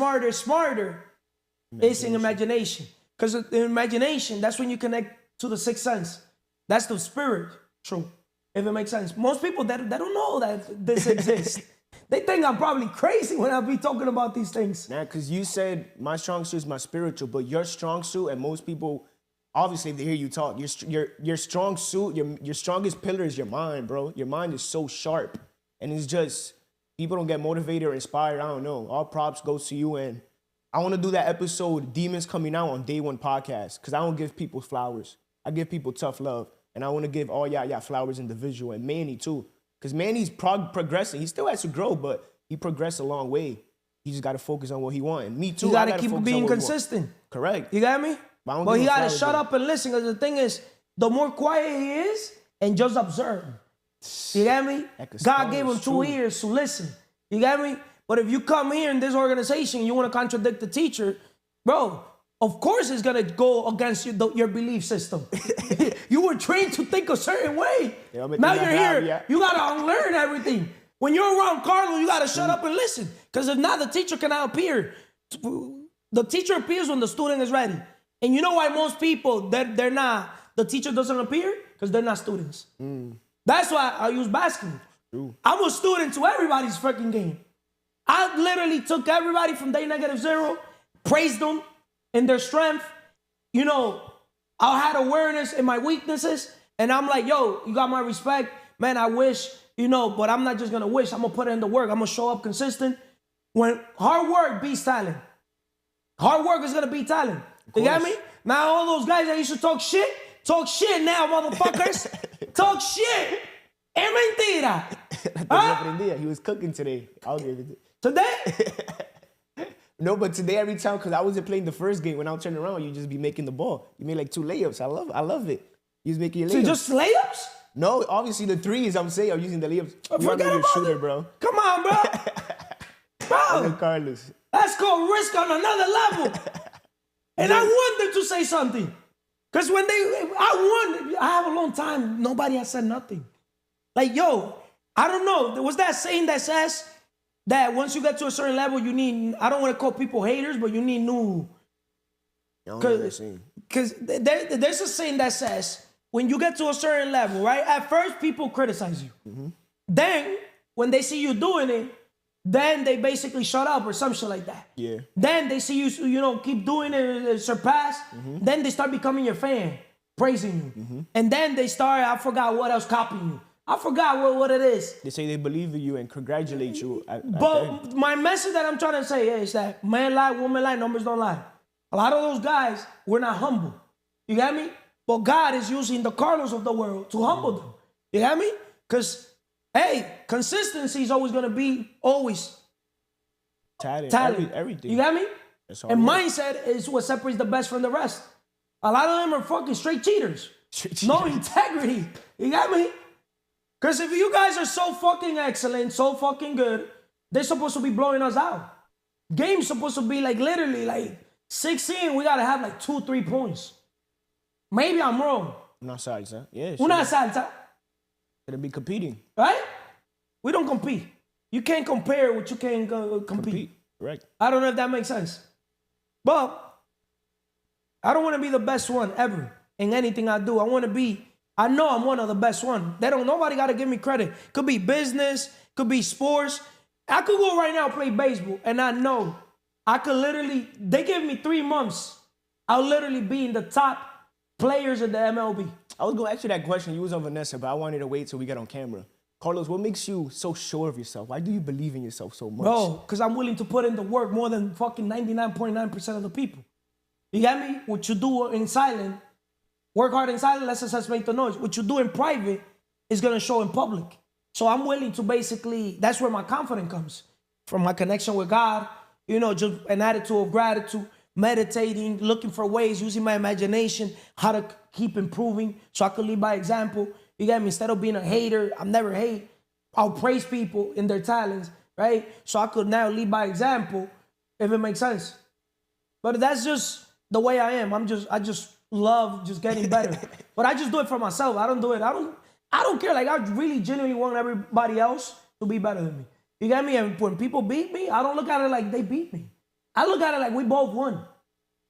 in imagination. Because in imagination, that's when you connect to the sixth sense. That's the spirit, true, if it makes sense. Most people, they don't know that this exists. They think I'm probably crazy when I be talking about these things. Nah, because you said my strong suit is my spiritual, but your strong suit, and most people, obviously, if they hear you talk, your strong suit, your strongest pillar is your mind, bro. Your mind is so sharp. And it's just, people don't get motivated or inspired. I don't know. All props goes to you. And I want to do that episode, Demons Coming Out, on Day One podcast, because I don't give people flowers. I give people tough love. And I want to give all y'all flowers individual and Manny too. Because Manny's progressing. He still has to grow, but he progressed a long way. He just got to focus on what he wants. And me too. You got to keep being consistent. Correct. You got me? But he got to shut up and listen. Because the thing is, the more quiet he is, and just observe. You got me? God gave him 2 ears to listen. You got me? But if you come here in this organization, you want to contradict the teacher, bro, of course it's going to go against your belief system. You were trained to think a certain way. Yeah, now you're here. Yeah. You got to unlearn everything. When you're around Carlos, you got to shut up and listen. Because if not, the teacher cannot appear. The teacher appears when the student is ready. And you know why most people, they're not, the teacher doesn't appear? Because they're not students. That's why I use basketball. True. I'm a student to everybody's freaking game. I literally took everybody from day -0, praised them in their strength. You know, I had awareness in my weaknesses. And I'm like, yo, you got my respect. Man, I wish, you know, but I'm not just going to wish. I'm going to put in the work. I'm going to show up consistent. When hard work beats talent. Hard work is going to beat talent. You got me? Now all those guys that used to talk shit now, motherfuckers. Talk shit. Es mentira. Huh? He was cooking today. I'll give it. Today? No, but today every time, because I wasn't playing the first game, when I would turn around, you just be making the ball. You made like 2 layups. I love it. You was making your layups. So just layups? No, obviously the 3s, I'm saying, I'm using the layups. Forget about shooter, it. bro. Come on, bro. Bro. Carlos. Let's go risk on another level. And I want them to say something. Because when I have a long time, nobody has said nothing. Like, yo, I don't know. Was that saying that says that once you get to a certain level, you need, I don't want to call people haters, but you need new. Because there's a saying that says, when you get to a certain level, right? At first, people criticize you. Mm-hmm. Then, when they see you doing it, then they basically shut up or some shit like that. Yeah. Then they see you, keep doing it, surpass. Mm-hmm. Then they start becoming your fan, praising you. Mm-hmm. And then they start, I forgot what else, copying you. I forgot what it is. They say they believe in you and congratulate you. But my message that I'm trying to say is that man lie, woman lie, numbers don't lie. A lot of those guys were not humble. You got me? But God is using the Carlos of the world to humble them. You got me? Because, hey, consistency is always going to be talent. Everything. You got me? And mindset is what separates the best from the rest. A lot of them are fucking straight cheaters. No integrity. You got me? Because if you guys are so fucking excellent, so fucking good, they're supposed to be blowing us out. Game's supposed to be like literally like 16, we got to have like 2-3 points. Maybe I'm wrong. Una salsa. Yeah. Una salsa. Gonna be competing. Right? We don't compete. You can't compare what you can't compete. Right. I don't know if that makes sense. But I don't want to be the best one ever in anything I do. I know I'm one of the best one. Nobody got to give me credit. Could be business, could be sports. I could go right now play baseball and I know I could literally, they give me 3 months. I'll literally be in the top players of the MLB. I was going to ask you that question. You was on Vanessa, but I wanted to wait till we get on camera. Carlos, what makes you so sure of yourself? Why do you believe in yourself so much? Bro, because I'm willing to put in the work more than fucking 99.9% of the people. You got me? What you do in silent, work hard in silent, let success make the noise. What you do in private is going to show in public. So I'm willing to basically, that's where my confidence comes. From my connection with God, just an attitude of gratitude, meditating, looking for ways, using my imagination, how to keep improving so I could lead by example. You got me? Instead of being a hater, I'm never hate. I'll praise people in their talents, right? So I could now lead by example, if it makes sense. But that's just the way I am. I just love just getting better. But I just do it for myself. I don't do it. I don't care. Like, I really genuinely want everybody else to be better than me. You got me? And when people beat me, I don't look at it like they beat me. I look at it like we both won.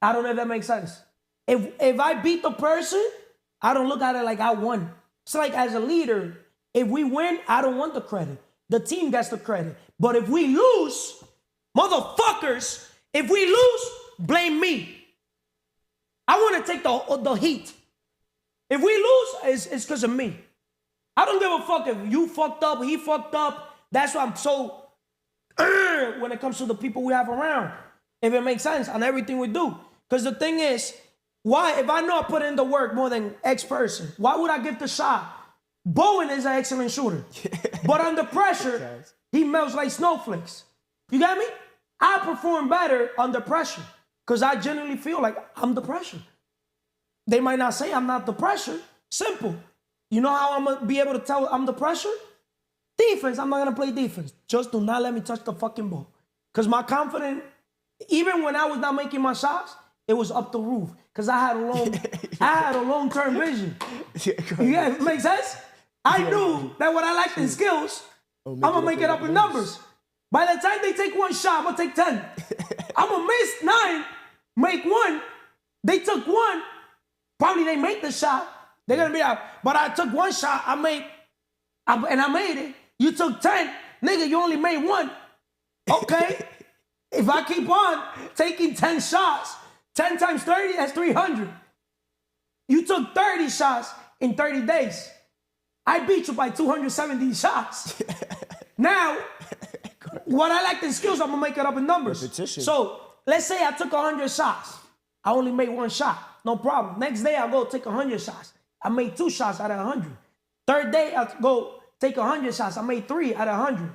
I don't know if that makes sense. If I beat the person, I don't look at it like I won. It's like as a leader, if we win, I don't want the credit. The team gets the credit. But if we lose, motherfuckers, if we lose, blame me. I want to take the heat. If we lose, it's because of me. I don't give a fuck if you fucked up, he fucked up. That's why I'm so when it comes to the people we have around. If it makes sense on everything we do. Because the thing is, Why, if I know I put in the work more than X person, why would I give the shot? Bowen is an excellent shooter. But under pressure, he melts like snowflakes. You got me? I perform better under pressure because I genuinely feel like I'm the pressure. They might not say I'm not the pressure. Simple. You know how I'm going to be able to tell I'm the pressure? Defense, I'm not going to play defense. Just do not let me touch the fucking ball. Because my confidence, even when I was not making my shots, it was up the roof. Because I had a long-term vision. Yeah, it makes sense? I knew that when I lacked in skills, I'm going to make it up in numbers. By the time they take one shot, I'm going to take 10. I'm going to miss 9, make 1. They took 1. Probably they make the shot. They're going to be out. But I took 1 shot, I made it. You took 10. Nigga, you only made 1. Okay. If I keep on taking 10 shots, 10 times 30, that's 300. You took 30 shots in 30 days. I beat you by 270 shots. Now, what I lacked in skills, I'm going to make it up in numbers. Repetition. So, let's say I took 100 shots. I only made 1 shot. No problem. Next day, I'll go take 100 shots. I made 2 shots out of 100. Third day, I'll go take 100 shots. I made 3 out of 100.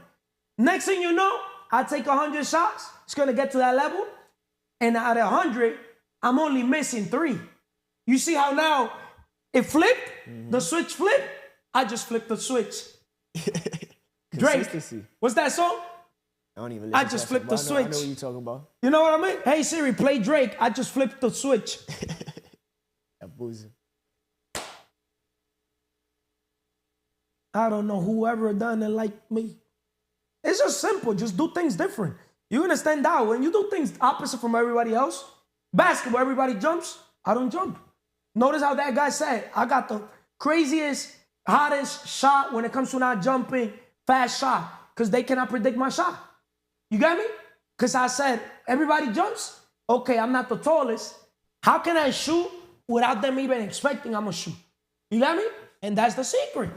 Next thing you know, I take 100 shots. It's going to get to that level. And out of 100, I'm only missing 3. You see how now it flipped? Mm-hmm. The switch flipped? I just flipped the switch. Drake. What's that song? I don't even listen I just flipped the switch. I know what you're talking about. You know what I mean? Hey Siri, play Drake. I just flipped the switch. That boozy. I don't know whoever done it like me. It's just simple. Just do things different. You're going to stand out. When you do things opposite from everybody else, basketball, everybody jumps. I don't jump. Notice how that guy said, I got the craziest, hottest shot when it comes to not jumping, fast shot, because they cannot predict my shot. You got me? Because I said, everybody jumps. Okay, I'm not the tallest. How can I shoot without them even expecting I'm going to shoot? You got me? And that's the secret.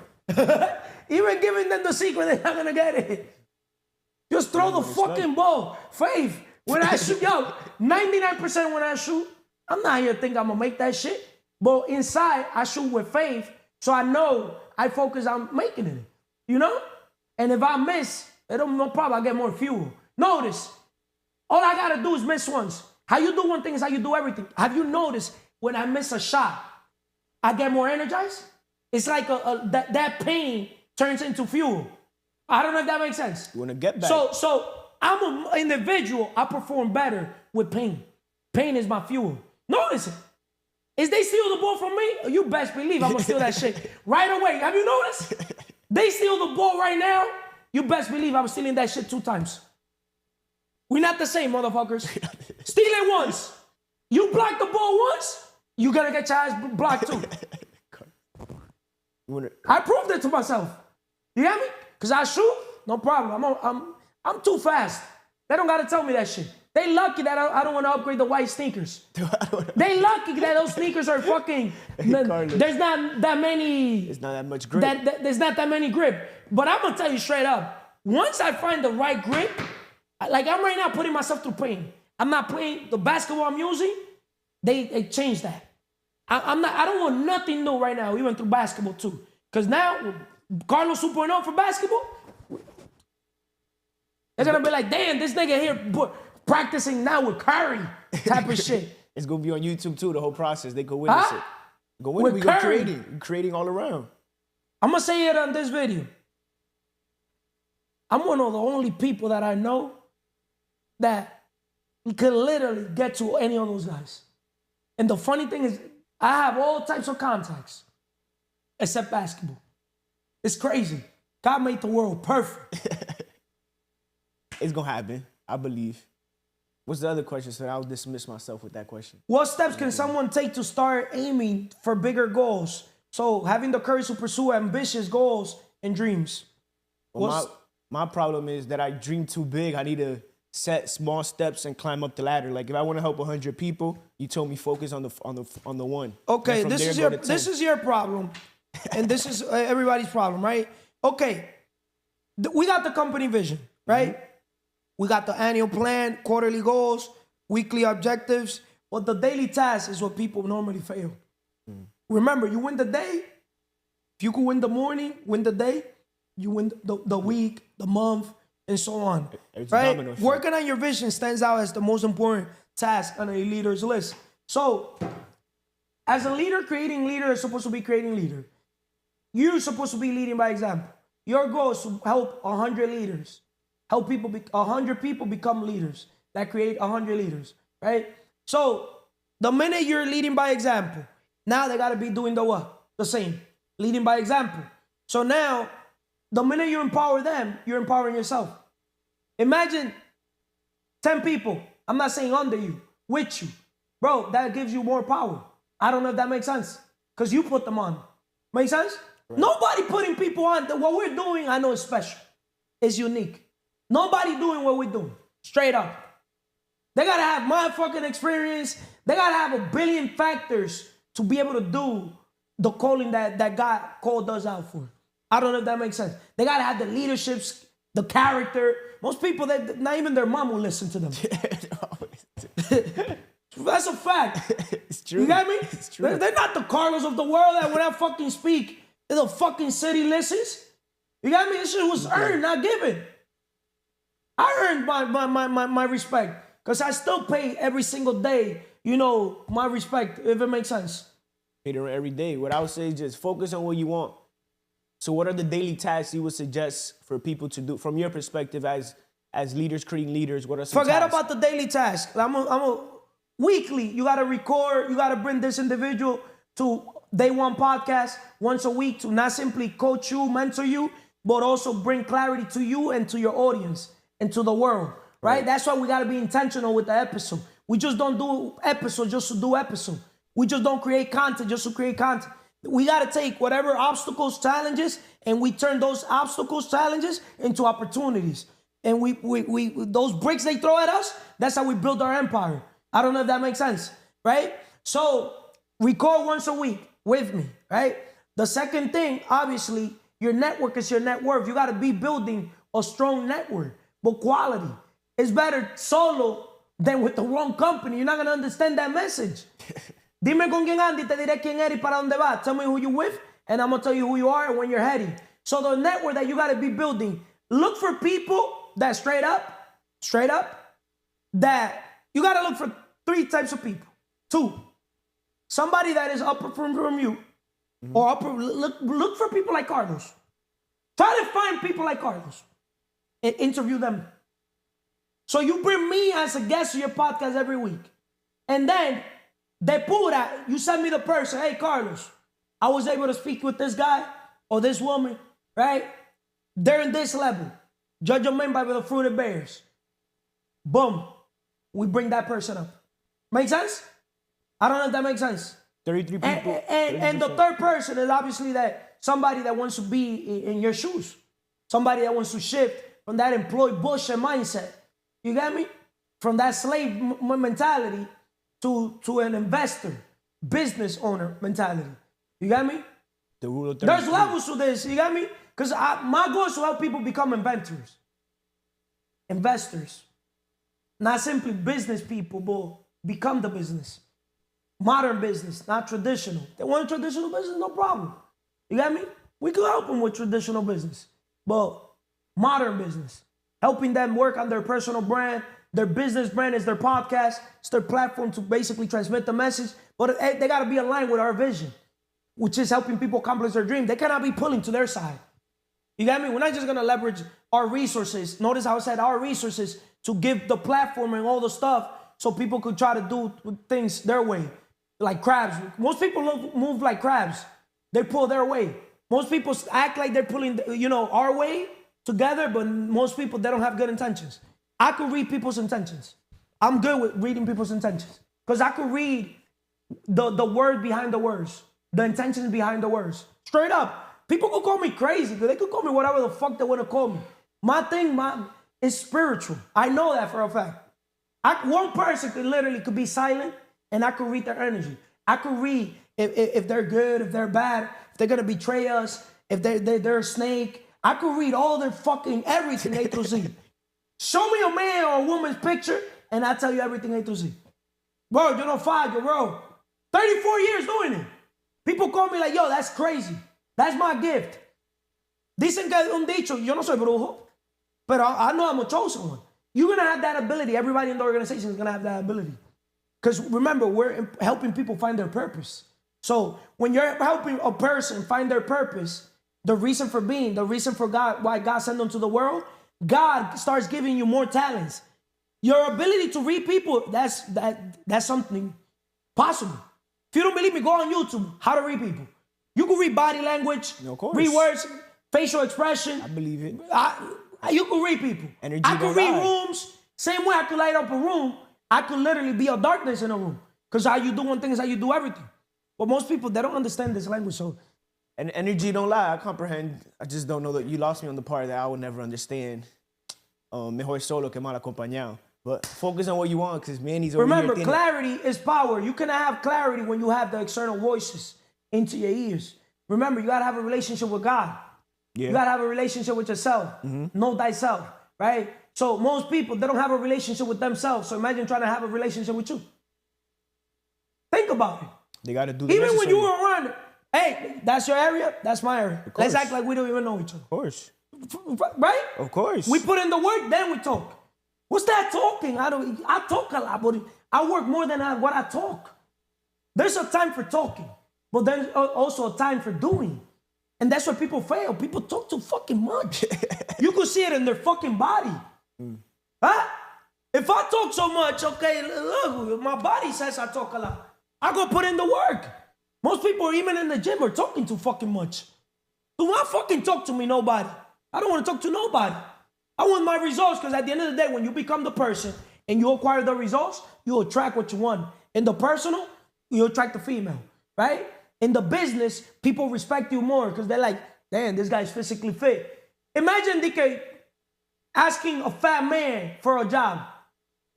Even giving them the secret, they're not going to get it. Just throw the fucking ball. Faith. When I shoot, 99% when I shoot, I'm not here thinking I'm going to make that shit. But inside, I shoot with faith. So I know I focus on making it. You know? And if I miss, no problem. I get more fuel. Notice, all I got to do is miss once. How you do one thing is how you do everything. Have you noticed when I miss a shot, I get more energized? It's like that pain turns into fuel. I don't know if that makes sense. You want to get back. So I'm an individual. I perform better with pain. Pain is my fuel. Notice it. Is they steal the ball from me? You best believe I'm going to steal that shit right away. Have you noticed? They steal the ball right now. You best believe I'm stealing that shit 2 times. We're not the same, motherfuckers. Steal it once. You block the ball once, you got to get your ass blocked too. I proved it to myself. You hear me? Because I shoot, no problem. I'm too fast. They don't got to tell me that shit. They lucky that I don't want to upgrade the white sneakers. They lucky that those sneakers are fucking... There's not that many... There's not that much grip. There's not that many grip. But I'm going to tell you straight up, once I find the right grip, like I'm right now putting myself through pain. I'm not playing the basketball I'm using. They changed that. I don't want nothing new right now, even through basketball too. Because now, Carlos 2.0 for basketball, they're going to be like, damn, this nigga here practicing now with Curry type of shit. It's going to be on YouTube too, the whole process. They go witness it. Go witness it. We go creating all around. I'm going to say it on this video. I'm one of the only people that I know that could literally get to any of those guys. And the funny thing is, I have all types of contacts except basketball. It's crazy. God made the world perfect. It's going to happen, I believe. What's the other question, sir? I'll dismiss myself with that question. What steps can someone take to start aiming for bigger goals? So having the courage to pursue ambitious goals and dreams. Well, my problem is that I dream too big. I need to set small steps and climb up the ladder. Like if I want to help 100 people, you told me focus on the one. Okay, this is your problem, and this is everybody's problem, right? Okay, we got the company vision, right? Mm-hmm. We got the annual plan, quarterly goals, weekly objectives. But the daily task is what people normally fail. Remember, you win the day. If you could win the morning, win the day, you win the week, the month, and so on. It's right? domino effect. Working on your vision stands out as the most important task on a leader's list. So, as a leader, creating leader is supposed to be creating leader. You're supposed to be leading by example. Your goal is to help 100 leaders. Help 100 people become leaders that create 100 leaders, right? So, the minute you're leading by example, now they got to be doing the what? The same. Leading by example. So now, the minute you empower them, you're empowering yourself. Imagine 10 people, I'm not saying under you, with you. Bro, that gives you more power. I don't know if that makes sense. Because you put them on. Make sense? Right. Nobody putting people on. What we're doing, I know is special. It's unique. Nobody doing what we're doing. Straight up. They got to have my fucking experience. They got to have a billion factors to be able to do the calling that God called us out for. I don't know if that makes sense. They got to have the leaderships, the character. Most people, not even their mom will listen to them. That's a fact. It's true. You got me? It's true. They're not the Carlos of the world that when I fucking speak, the fucking city listens. You got me? This shit was earned, not given. I earned my respect. Because I still pay every single day, my respect, if it makes sense. Pay it every day. What I would say is just focus on what you want. So what are the daily tasks you would suggest for people to do from your perspective as leaders, creating leaders? What are some Forget tasks? about the daily task. Weekly, you got to record. You got to bring this individual to Day One podcast once a week to not simply coach you, mentor you, but also bring clarity to you and to your audience and to the world. Right? That's why we got to be intentional with the episode. We just don't do episode just to do episode. We just don't create content just to create content. We got to take whatever obstacles, challenges, and we turn those obstacles, challenges into opportunities. And we those bricks they throw at us, that's how we build our empire. I don't know if that makes sense, right? So record once a week with me, right? The second thing, obviously, your network is your net worth. You got to be building a strong network, but quality. It's better solo than with the wrong company. You're not going to understand that message. Dime con quién andas y te diré quién eres y para dónde vas. Tell me who you with, and I'm going to tell you who you are and when you're heading. So the network that you got to be building, look for people that straight up, that you got to look for 3 types of people. 2, somebody that is upper from you, or upper. Look for people like Carlos. Try to find people like Carlos and interview them. So you bring me as a guest to your podcast every week. And then, de pura, you send me the person, hey, Carlos, I was able to speak with this guy or this woman, right? They're in this level. Judge a man by the fruit it bears. Boom. We bring that person up. Make sense? I don't know if that makes sense. 33 people. And the third person is obviously that somebody that wants to be in your shoes. Somebody that wants to shift from that employee bullshit mindset. You get me? From that slave mentality to an investor, business owner mentality. You got me? The rule of 33. There's levels to this. You got me? Because my goal is to help people become inventors. Investors. Not simply business people, but become the business. Modern business, not traditional. They want traditional business, no problem. You got me? We could help them with traditional business. But modern business. Helping them work on their personal brand. Their business brand is their podcast. It's their platform to basically transmit the message. But they got to be aligned with our vision, which is helping people accomplish their dream. They cannot be pulling to their side. You got me? We're not just going to leverage our resources. Notice how I said our resources to give the platform and all the stuff so people could try to do things their way. Like crabs. Most people move like crabs. They pull their way. Most people act like they're pulling, our way together, but most people, they don't have good intentions. I could read people's intentions. I'm good with reading people's intentions because I could read the word behind the words, the intentions behind the words. Straight up. People could call me crazy. They could call me whatever the fuck they want to call me. My thing is spiritual. I know that for a fact. One person could be silent and I could read their energy. I could read if they're good, if they're bad, if they're going to betray us, if they're a snake. I could read all their fucking everything A through Z. Show me a man or a woman's picture, and I'll tell you everything A through Z. Bro, yo no fallo, bro. 34 years doing it. People call me like, yo, that's crazy. That's my gift. Dicen que un dicho, yo no soy brujo, but I know I'm a chosen one. You're going to have that ability. Everybody in the organization is going to have that ability. Because remember, we're helping people find their purpose. So when you're helping a person find their purpose, the reason for being, the reason for God, why God sent them to the world, God starts giving you more talents. Your ability to read people, that's something possible. If you don't believe me, go on YouTube, how to read people. You can read body language, of course. read words, facial expression. I believe it. You can read people. Energy I can don't read lie. rooms. Same way I could light up a room. I could literally be a darkness in a room. Because how you do one thing is how you do everything. But most people, they don't understand this language. So, And energy don't lie. I comprehend. I just don't know that you lost me on the part that I would never understand. Mejor solo que mal acompañado. But focus on what you want, because Manny's over remember, here. clarity is power. You cannot have clarity when you have the external voices into your ears. Remember, you got to have a relationship with God. Yeah. You got to have a relationship with yourself. Know thyself, right? So most people, they don't have a relationship with themselves. So imagine trying to have a relationship with you. Think about it. They got to do the Even when necessary. you were around, hey, that's your area, that's my area. course. Let's act like we don't even know each other. Of course. Right? Of course. We put in the work, then we talk. What's that talking? I talk a lot, but I work more than what I talk. There's a time for talking, but there's also a time for doing. And that's where people fail. People talk too fucking much. You can see it in their fucking body. Huh? If I talk so much, okay, look, my body says I talk a lot. I go put in the work. Most people, even in the gym, are talking too fucking much. Do not fucking talk to me, nobody. I don't want to talk to nobody. I want my results, because at the end of the day, when you become the person and you acquire the results, you attract what you want. In the personal, you attract the female, right? In the business, people respect you more because they're like, damn, this guy's physically fit. Imagine, DK, asking a fat man for a job.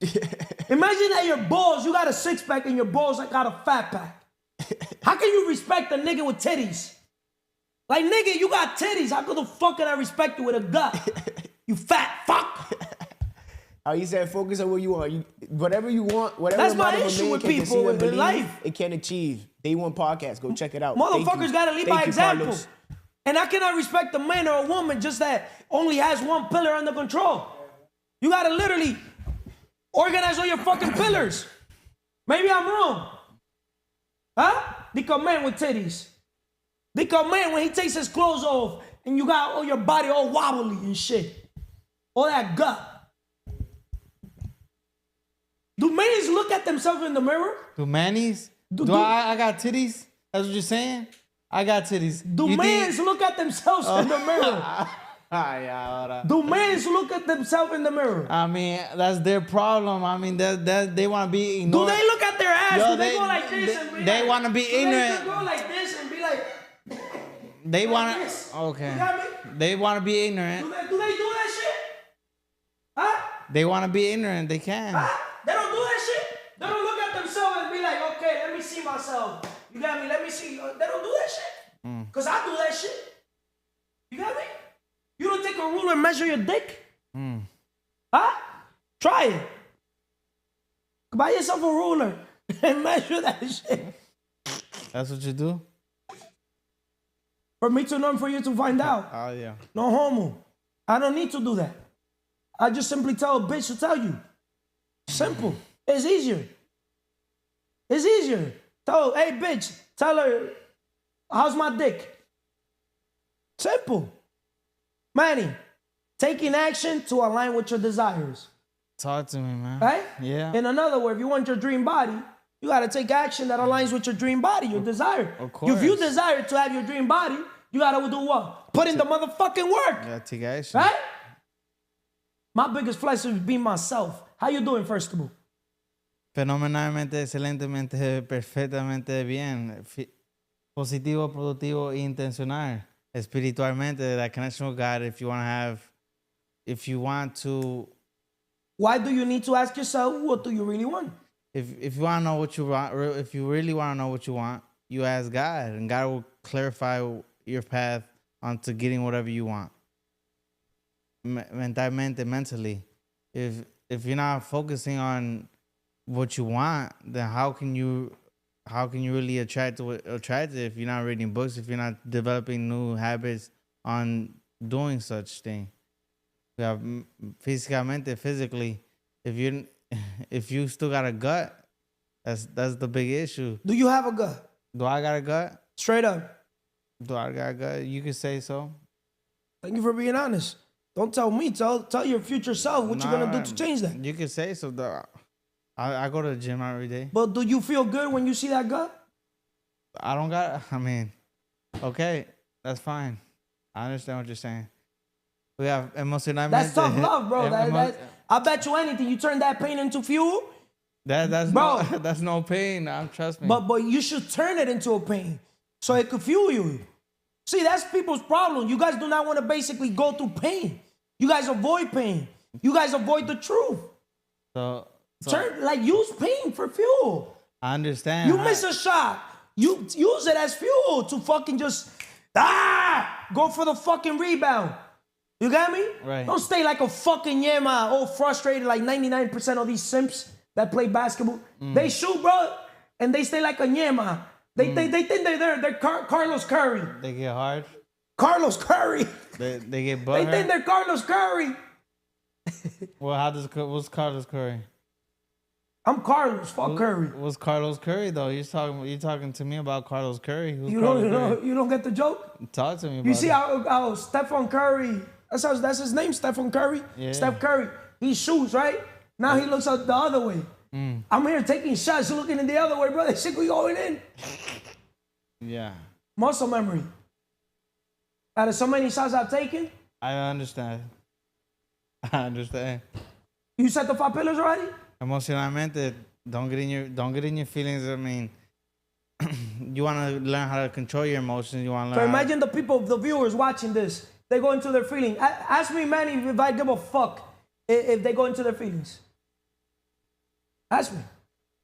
Imagine that your balls, you got a six-pack and your balls got a fat pack. How can you respect a nigga with titties? Like, nigga, you got titties. How the fuck can I respect you with a gut? You fat fuck. How you said focus on what you want. Whatever you want, whatever That's my amount of a issue man with can people conceive and in believe, life. it can achieve. Day One Podcast. Go check it out. Thank Motherfuckers you. gotta lead Thank by you, example. Carlos. And I cannot respect a man or a woman just that only has one pillar under control. You gotta literally organize all your fucking pillars. Maybe I'm wrong. Huh? Think a man with titties. Think a man when he takes his clothes off and you got all your body all wobbly and shit. All that gut. Do men look at themselves in the mirror? Do Manny's? Do- I got titties? That's what you're saying? I got titties. Do You men think- look at themselves in the mirror? Yeah, ahora. Do men look at themselves in the mirror? I mean, that's their problem. I mean, that they want to be Do ignored. they look at their ass? Yo, Do they they- go like this and be they like, wanna be do they ignorant. go like this and be like, They want this? to. Okay. You got me? They want to be ignorant. do they do that shit? Huh? They want to be ignorant. They can. Huh? They don't do that shit. They don't look at themselves and be like, okay, let me see myself. You got me? Let me see. They don't do that shit. Because I do that shit. You got me? You don't take a ruler and measure your dick? Huh? Try it. Buy yourself a ruler and measure that shit. That's what you do? For me to know and for you to find out. Oh, yeah. No homo. I don't need to do that. I just simply tell a bitch to tell you. Simple. It's easier. It's easier. Tell, hey, bitch, tell her, how's my dick? Simple. Manny, taking action to align with your desires. Talk to me, man. Right? Yeah. In another word, if you want your dream body, you got to take action that aligns with your dream body, your desire. Of course. If you desire to have your dream body, you got to do what? Put in the motherfucking work. Yeah, take action. Right? My biggest flex is being myself. How you doing, first of all? Fenomenalmente, excelentemente, perfectamente bien. Positivo, productivo, e intencional. Espiritualmente, that connection with God. If you want to, Why do you need to ask yourself, what do you really want? if you want to know what you want, if you really want to know what you want, you ask God, and God will clarify your path onto getting whatever you want. Mentally, if you're not focusing on what you want, then how can you really attract it if you're not reading books, if you're not developing new habits on doing such thing? We have physically, if you still got a gut, that's the big issue. Do you have a gut? Do I got a gut? Straight up. Do I got a gut? You can say so. Thank you for being honest. Don't tell me. Tell your future self what you're gonna do to change that. You can say so. I go to the gym every day. But do you feel good when you see that gut? I don't got. I mean, okay, that's fine. I understand what you're saying. We have emocionalmente. That's tough love, bro. I bet you anything. You turn that pain into fuel. That's bro. That's no pain. Trust me. But you should turn it into a pain so it could fuel you. See, that's people's problem. You guys do not want to basically go through pain. You guys avoid pain. You guys avoid the truth. So use pain for fuel. I understand. You miss a shot. You use it as fuel to fucking just go for the fucking rebound. You got me? Right. Don't stay like a fucking yema, all frustrated like 99% of these simps that play basketball. They shoot, bro, and they stay like a yema. They think they're Carlos Curry. They get hard. Carlos Curry. They get butthurt. They think they're Carlos Curry. Well, what's Carlos Curry? I'm Carlos. Fuck Curry. What's Carlos Curry though? You're talking to me about Carlos Curry. Who's You Carlos Curry? don't get the joke? Talk to me about You see it. how Stephen Curry, that's his name, Stephen Curry? Yeah. Steph Curry, he shoots, right? Now he looks out the other way. I'm here taking shots, you're looking in the other way, bro. That shit be going in. Yeah. Muscle memory. Out of so many shots I've taken, I understand. you set the 5 pillars already? Emocionalmente, don't get in your feelings. I mean, you want to learn how to control your emotions. You want to So learn. imagine the viewers watching this. They go into their feelings. Ask me, Manny, if I give a fuck if they go into their feelings. Ask me.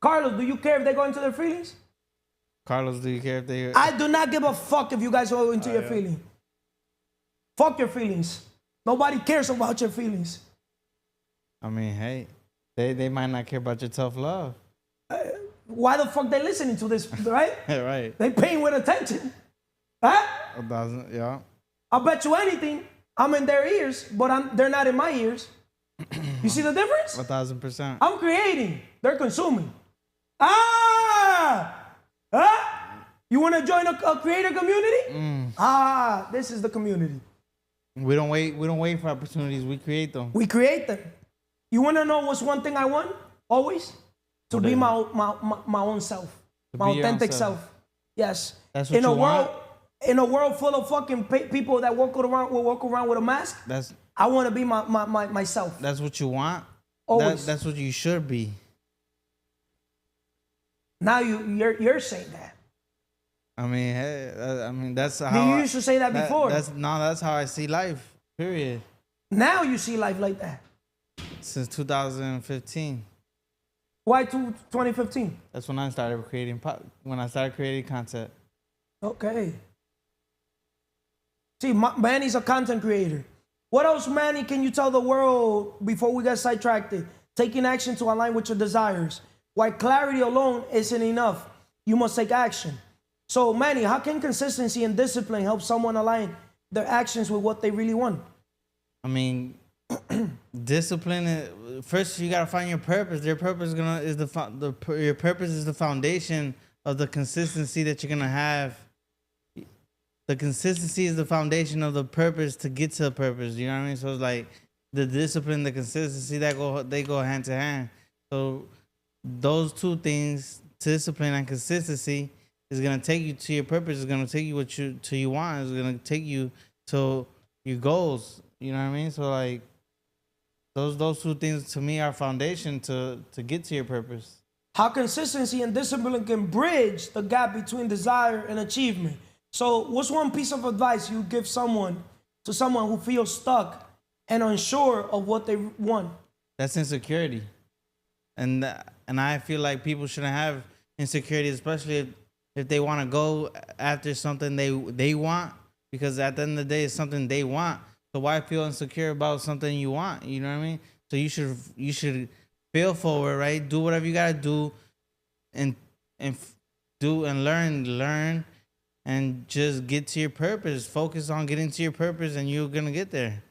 Carlos, do you care if they go into their feelings? Carlos, do you care if they? I do not give a fuck if you guys go into your feelings. Fuck your feelings. Nobody cares about your feelings. I mean, hey, they might not care about your tough love. Why the fuck they listening to this, right? Right. They paying with attention. Huh? Yeah. I'll bet you anything. I'm in their ears, but they're not in my ears. You see the difference? 1,000%. I'm creating. They're consuming. You want to join a creator community? This is the community. We don't wait for opportunities. We create them. We create them. You want to know what's one thing I want? Always? To be my own self. My authentic self. Yes. That's what you want? In a world full of fucking people that walk around with a mask, I want to be myself. That's what you want? Always. That's what you should be. Now you're saying that. I mean, hey, that's how. You used to say that before. That's how I see life. Period. Now you see life like that. Since 2015. Why 2015? That's when I started creating. When I started creating content. Okay. See, Manny's a content creator. What else, Manny, can you tell the world before we get sidetracked? Taking action to align with your desires. Why clarity alone isn't enough. You must take action. So, Manny, how can consistency and discipline help someone align their actions with what they really want? I mean, discipline. First, you gotta find your purpose. Your purpose your purpose is the foundation of the consistency that you're gonna have. The consistency is the foundation of the purpose to get to the purpose. You know what I mean? So it's like the discipline, the consistency they go hand to hand. So those two things, discipline and consistency, is gonna take you to your purpose. It's gonna take you to you want. It's gonna take you to your goals. You know what I mean? So like those two things to me are foundation to get to your purpose. How consistency and discipline can bridge the gap between desire and achievement. So what's one piece of advice you give someone who feels stuck and unsure of what they want? That's insecurity. And I feel like people shouldn't have insecurity, especially if they want to go after something they want, because at the end of the day, it's something they want. So why feel insecure about something you want? You know what I mean? So you should fail forward, right? Do whatever you gotta do, and do and learn, and just get to your purpose. Focus on getting to your purpose, and you're gonna get there.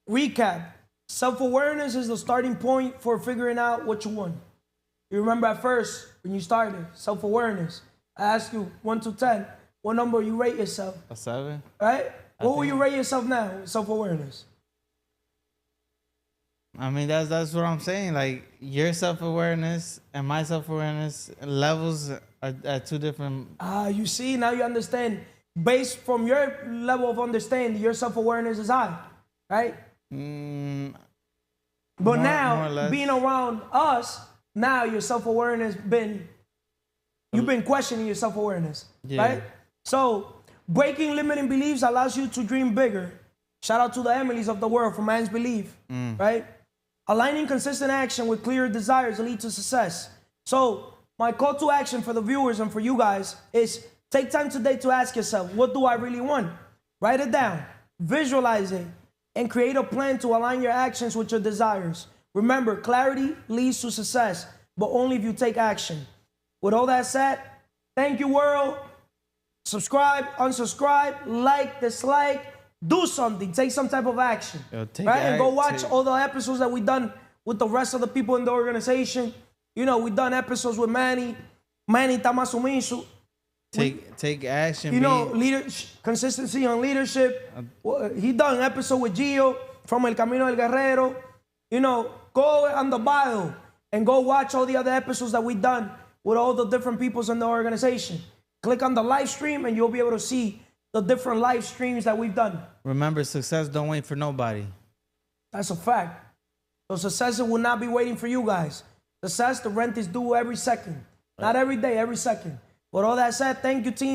Recap. Self-awareness is the starting point for figuring out what you want. You remember at first when you started, self-awareness. I asked you 1 to 10, what number you rate yourself? A 7. Right? What will you rate yourself now with self-awareness? I mean, that's what I'm saying. Like, your self-awareness and my self-awareness levels are 2 different. You see, now you understand. Based from your level of understanding, your self-awareness is high, right? But now, being around us, now your self-awareness you've been questioning your self-awareness, right? So, breaking limiting beliefs allows you to dream bigger. Shout out to the Emelies of the world for Man's Belief, right? Aligning consistent action with clear desires leads to success. So, my call to action for the viewers and for you guys is take time today to ask yourself, what do I really want? Write it down, visualize it, and create a plan to align your actions with your desires. Remember, clarity leads to success, but only if you take action. With all that said, thank you, world. Subscribe, unsubscribe, like, dislike, do something. Take some type of action. And go watch all the episodes that we done with the rest of the people in the organization. You know, we done episodes with Manny Tamasumisu. Take action. You know, consistency on leadership. He done an episode with Gio from El Camino del Guerrero. You know, go on the bio and go watch all the other episodes that we done with all the different peoples in the organization. Click on the live stream and you'll be able to see the different live streams that we've done. Remember, success don't wait for nobody. That's a fact. So success will not be waiting for you guys. Success, the rent is due every second. Not every day, every second. With all that said, thank you, team.